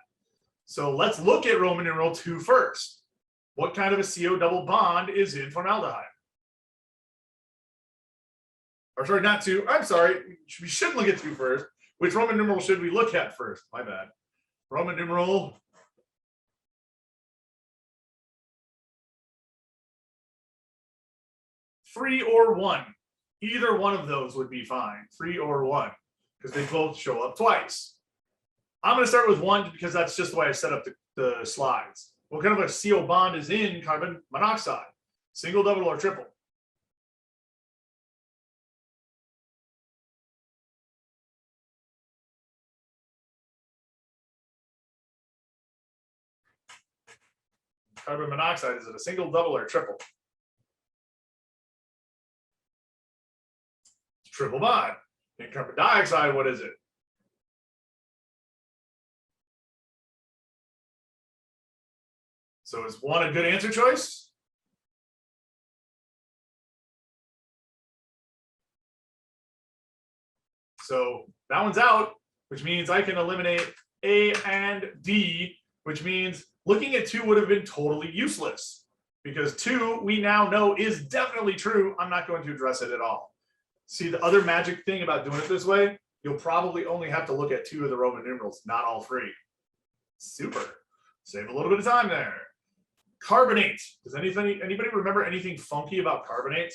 Speaker 1: So let's look at Roman numeral 2 first. What kind of a CO double bond is in formaldehyde? Or sorry, not 2. I'm sorry. We should look at 2 first. Which Roman numeral should we look at first? My bad. Roman numeral 3 or 1. Either one of those would be fine, 3 or 1, because they both show up twice. I'm going to start with 1 because that's just the way I set up the slides. What kind of a CO bond is in carbon monoxide? Single, double, or triple? Carbon monoxide, is it a single, double, or triple? It's triple bond. In carbon dioxide, what is it? So is 1 a good answer choice? So that one's out, which means I can eliminate A and D, which means looking at 2 would have been totally useless because 2 we now know is definitely true. I'm not going to address it at all. See, the other magic thing about doing it this way, you'll probably only have to look at 2 of the Roman numerals, not all 3. Super. Save a little bit of time there. Carbonate. Does anybody remember anything funky about carbonate?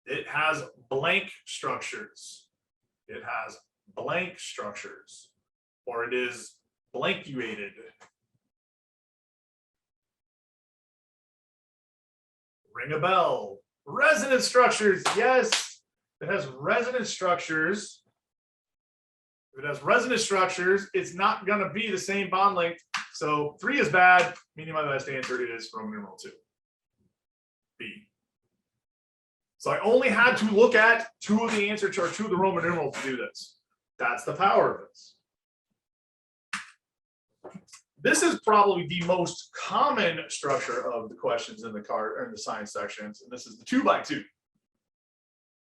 Speaker 1: It has blank structures. It has blank structures, or it is blankuated. Ring a bell. Resonance structures. Yes, it has resonance structures. If it has resonance structures, it's not going to be the same bond length. So 3 is bad, meaning my best answer is Roman numeral 2. B. So I only had to look at 2 of the answer chart, 2 of the Roman numerals to do this. That's the power of this. This is probably the most common structure of the questions in the science sections, and this is the 2x2.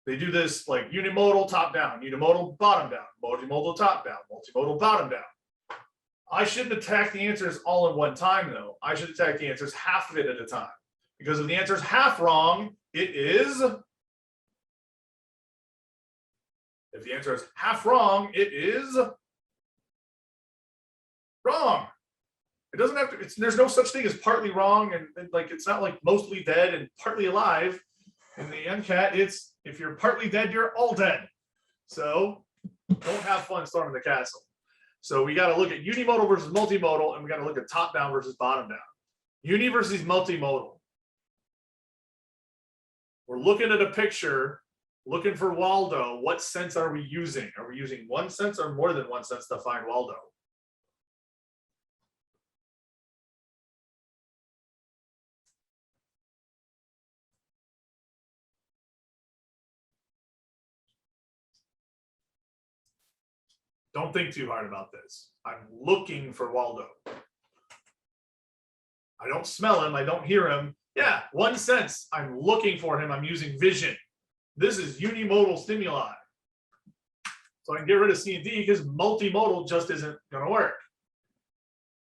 Speaker 1: They do this like unimodal top down, unimodal bottom down, multimodal top down, multimodal bottom down. I shouldn't attack the answers all in one time though. I should attack the answers half of it at a time. Because if the answer is half wrong, it is. If the answer is half wrong, it is wrong. It doesn't have to, there's no such thing as partly wrong, and like it's not like mostly dead and partly alive. In the Mcat, it's if you're partly dead, you're all dead. So don't have fun storming the castle. So we got to look at unimodal versus multimodal, and we got to look at top down versus bottom down. Uni versus multimodal. We're looking at a picture, looking for Waldo. What sense are we using? Are we using one sense or more than one sense to find Waldo? Don't think too hard about this. I'm looking for Waldo. I don't smell him. I don't hear him. Yeah, one sense. I'm looking for him. I'm using vision. This is unimodal stimuli. So I can get rid of C and D because multimodal just isn't going to work.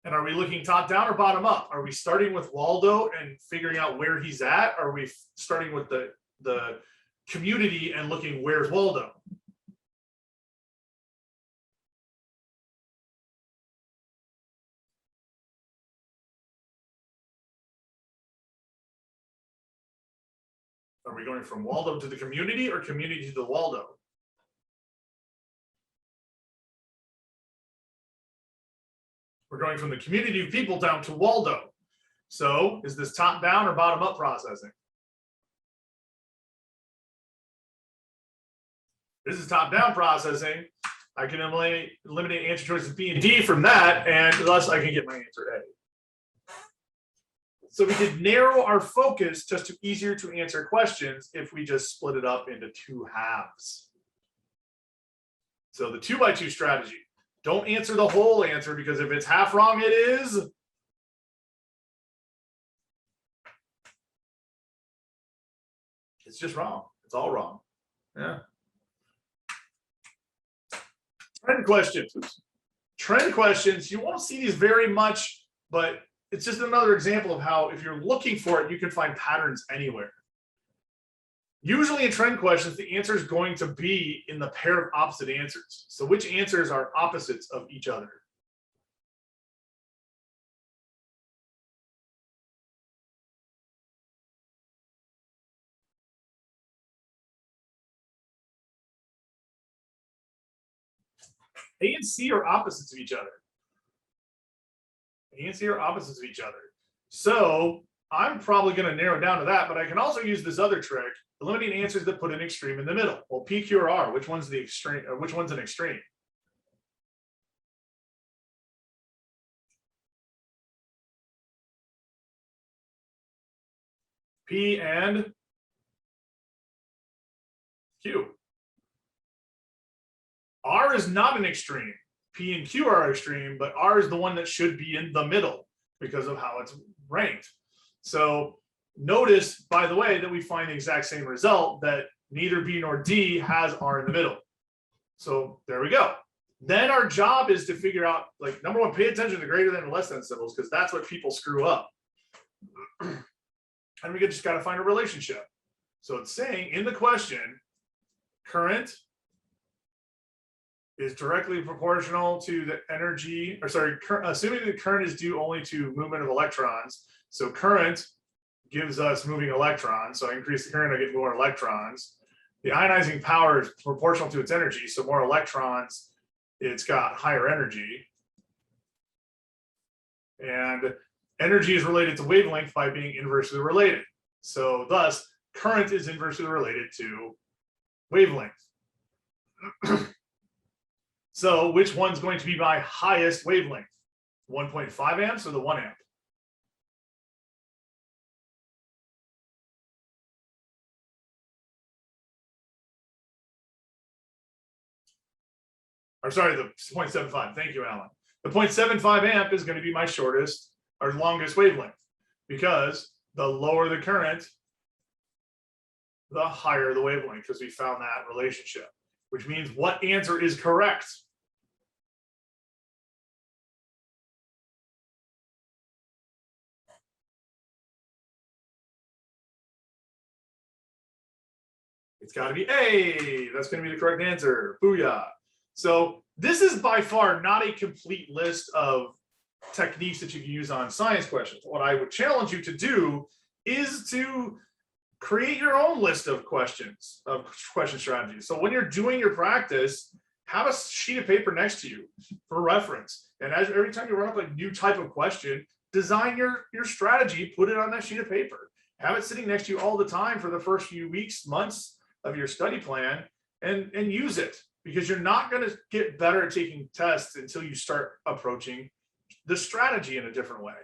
Speaker 1: And are we looking top down or bottom up? Are we starting with Waldo and figuring out where he's at? Or are we starting with the community and looking where's Waldo? Are we going from Waldo to the community or community to the Waldo? We're going from the community of people down to Waldo. So is this top down or bottom up processing? This is top down processing. I can eliminate answer choices B and D from that, and thus I can get my answer A. So we could narrow our focus just to easier to answer questions if we just split it up into 2 halves. So the 2x2 strategy. Don't answer the whole answer because if it's half wrong, it is. It's just wrong. It's all wrong. Yeah. Trend questions. Oops. Trend questions, you won't see these very much, but it's just another example of how if you're looking for it, you can find patterns anywhere. Usually in trend questions, the answer is going to be in the pair of opposite answers. So which answers are opposites of each other? A and C are opposites of each other. A and C are opposites of each other. So I'm probably going to narrow down to that, but I can also use this other trick, eliminating answers that put an extreme in the middle. Well, P, Q, or R, which one's the extreme, or which one's an extreme? P and Q. R is not an extreme. P and Q are extreme, but R is the one that should be in the middle because of how it's ranked. So notice, by the way, that we find the exact same result, that neither B nor D has R in the middle. So there we go. Then our job is to figure out, like, number one, pay attention to the greater than and less than symbols, because that's what people screw up. And we just got to find a relationship. So it's saying in the question, current is directly proportional to the energy, or sorry, assuming the current is due only to movement of electrons. So current gives us moving electrons. So I increase the current, I get more electrons. The ionizing power is proportional to its energy. So more electrons, it's got higher energy. And energy is related to wavelength by being inversely related. So thus, current is inversely related to wavelength. So which one's going to be my highest wavelength? 1.5 amps or the 1 amp? Or sorry, the 0.75. Thank you, Alan. The 0.75 amp is going to be my shortest or longest wavelength, because the lower the current, the higher the wavelength, because we found that relationship, which means what answer is correct? It's got to be A. That's going to be the correct answer. Booyah. So this is by far not a complete list of techniques that you can use on science questions. What I would challenge you to do is to create your own list of questions, of question strategies. So when you're doing your practice, have a sheet of paper next to you for reference. And as every time you run up a new type of question, design your strategy, put it on that sheet of paper. Have it sitting next to you all the time for the first few weeks, months of your study plan, and use it, because you're not going to get better at taking tests until you start approaching the strategy in a different way.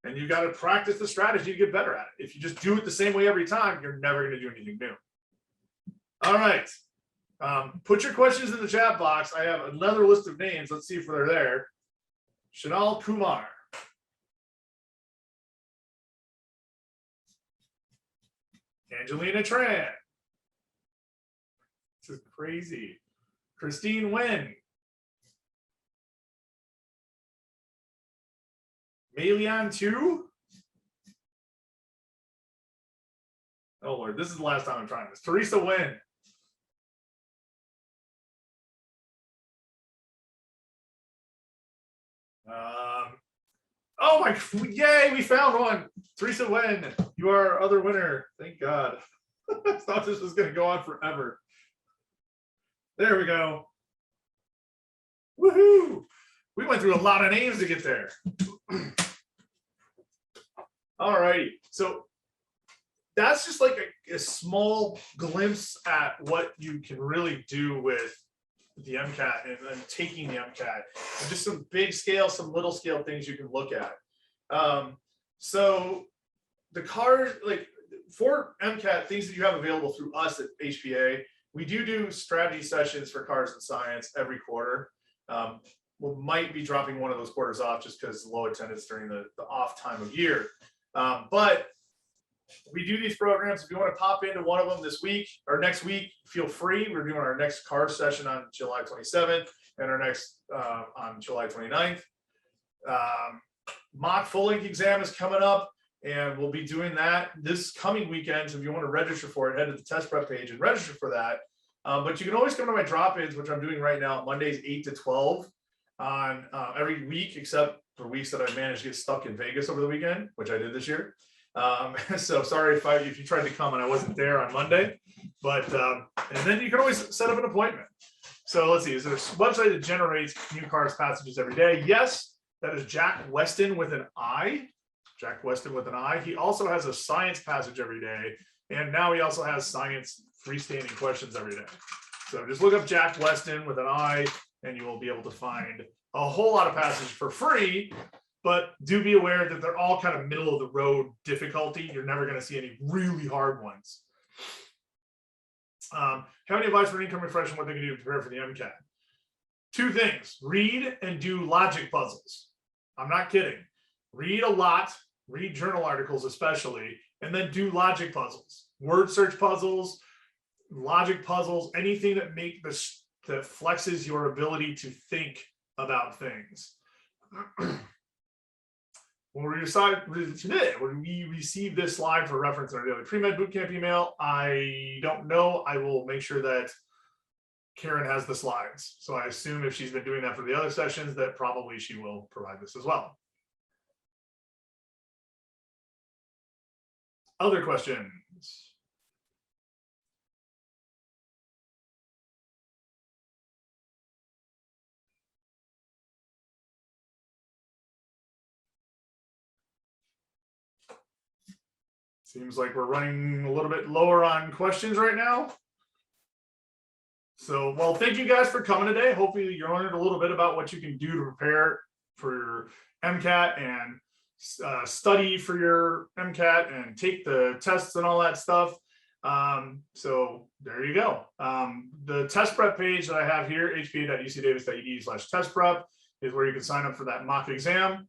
Speaker 1: And you got to practice the strategy to get better at it. If you just do it the same way every time, you're never going to do anything new. All right. Put your questions in the chat box. I have another list of names. Let's see if they're there. Shanal Kumar. Angelina Tran. This is crazy. Christine Nguyen. Melian 2. Oh Lord, this is the last time I'm trying this. Teresa Nguyen. Oh my, yay, we found one. Teresa Nguyen, you are our other winner. Thank God. I thought this was going to go on forever. There we go. Woohoo! We went through a lot of names to get there. All righty. So that's just like a small glimpse at what you can really do with the MCAT and taking the MCAT. And just some big scale, some little scale things you can look at. So the cars, like for MCAT, things that you have available through us at HPA, we do strategy sessions for cars and science every quarter. We might be dropping one of those quarters off just because low attendance during the off time of year. But we do these programs. If you want to pop into one of them this week or next week, feel free. We're doing our next car session on July 27th and our next on July 29th. Mock full length exam is coming up, and we'll be doing that this coming weekend. So if you want to register for it, head to the test prep page and register for that. But you can always come to my drop-ins, which I'm doing right now, Mondays 8 to 12 on every week, except for weeks that I managed to get stuck in Vegas over the weekend, which I did this year. So sorry if you tried to come and I wasn't there on Monday, but and then you can always set up an appointment. So let's see, is there a website that generates new cars passages every day? Yes, that is Jack Weston with an I. Jack Weston with an I. He also has a science passage every day. And now he also has science freestanding questions every day. So just look up Jack Weston with an I, and you will be able to find a whole lot of passages for free. But do be aware that they're all kind of middle of the road difficulty. You're never going to see any really hard ones. Have any advice for an incoming freshman what they can do to prepare for the Mcat? Two things: read and do logic puzzles. I'm not kidding. Read a lot, read journal articles especially, and then do logic puzzles, word search puzzles, logic puzzles, anything that that flexes your ability to think about things. When we receive this slide for reference in our daily pre-med bootcamp email, I don't know. I will make sure that Karen has the slides. So I assume if she's been doing that for the other sessions, that probably she will provide this as well. Other questions? Seems like we're running a little bit lower on questions right now. So, well, thank you guys for coming today. Hopefully you learned a little bit about what you can do to prepare for your MCAT and study for your MCAT and take the tests and all that stuff. So there you go. The test prep page that I have here, hpa.ucdavis.edu/test prep, is where you can sign up for that mock exam.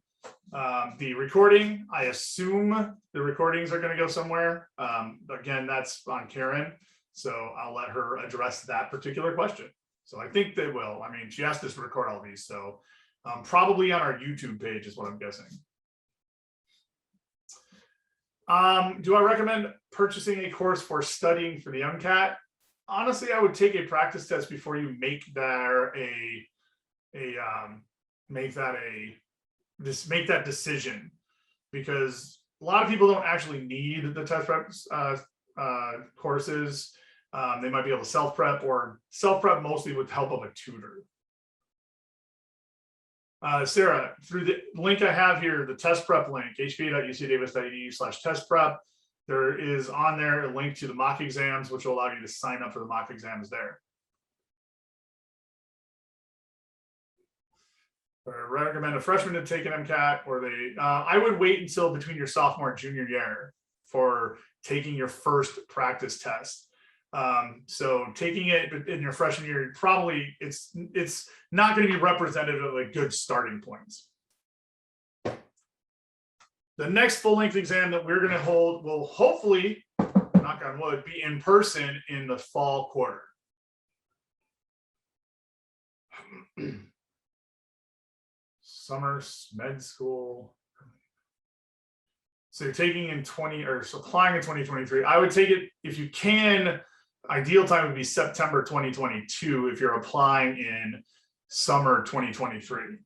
Speaker 1: The recording, I assume the recordings are going to go somewhere. Again, that's on Karen, so I'll let her address that particular question. So I think they will. I mean, she asked us to record all these, so probably on our YouTube page is what I'm guessing. Do I recommend purchasing a course for studying for the MCAT? Honestly, I would take a practice test before you make that make that decision, because a lot of people don't actually need the test prep courses. They might be able to self-prep or self-prep mostly with help of a tutor. Sarah, through the link I have here, the test prep link, hpa.ucdavis.edu/test prep, there is on there a link to the mock exams, which will allow you to sign up for the mock exams there. I recommend a freshman to take an MCAT, or I would wait until between your sophomore and junior year for taking your first practice test. So taking it in your freshman year, probably it's not going to be representative of like good starting points. The next full-length exam that we're going to hold will hopefully, knock on wood, be in person in the fall quarter. Summer med school. So you're taking in applying in 2023. I would take it if you can. Ideal time would be September 2022 if you're applying in summer 2023.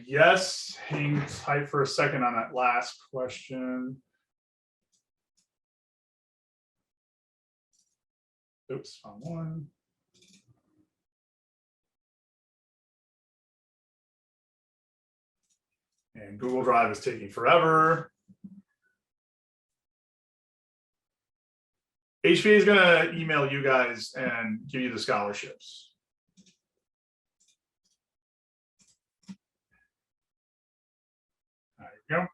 Speaker 1: Yes, hang tight for a second on that last question. Oops, wrong one. And Google Drive is taking forever. HPA is going to email you guys and give you the scholarships. There you go.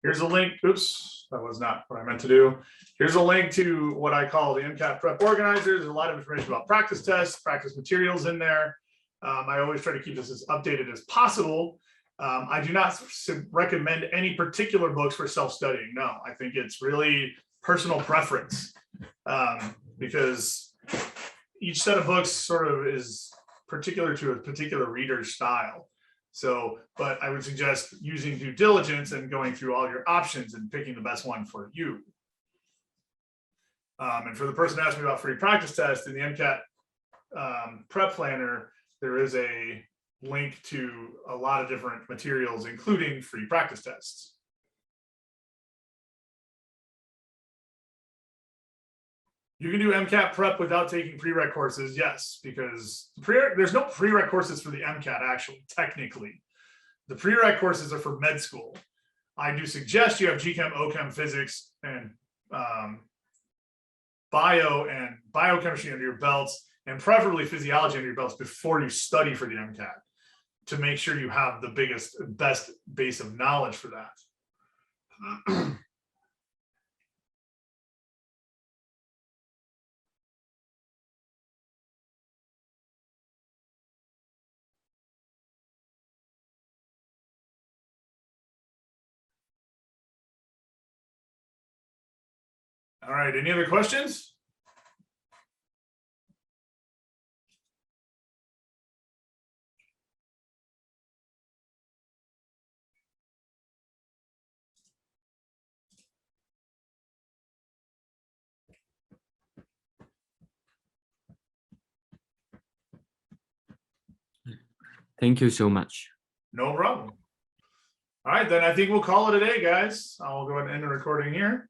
Speaker 1: Here's a link. Oops, that was not what I meant to do. Here's a link to what I call the MCAT prep organizer. There's a lot of information about practice tests, practice materials in there. I always try to keep this as updated as possible. I do not recommend any particular books for self-studying. No, I think it's really personal preference, because each set of books sort of is particular to a particular reader's style. So, but I would suggest using due diligence and going through all your options and picking the best one for you. And for the person asking me about free practice tests in the MCAT prep planner, there is a link to a lot of different materials, including free practice tests. You can do MCAT prep without taking prereq courses, yes, because there's no prereq courses for the MCAT, actually, technically. The prereq courses are for med school. I do suggest you have GChem, OChem, physics, and bio and biochemistry under your belts, and preferably physiology under your belts before you study for the MCAT, to make sure you have the best base of knowledge for that. All right, any other questions?
Speaker 2: Thank you so much.
Speaker 1: No problem. All right, then I think we'll call it a day, guys. I'll go ahead and end the recording here.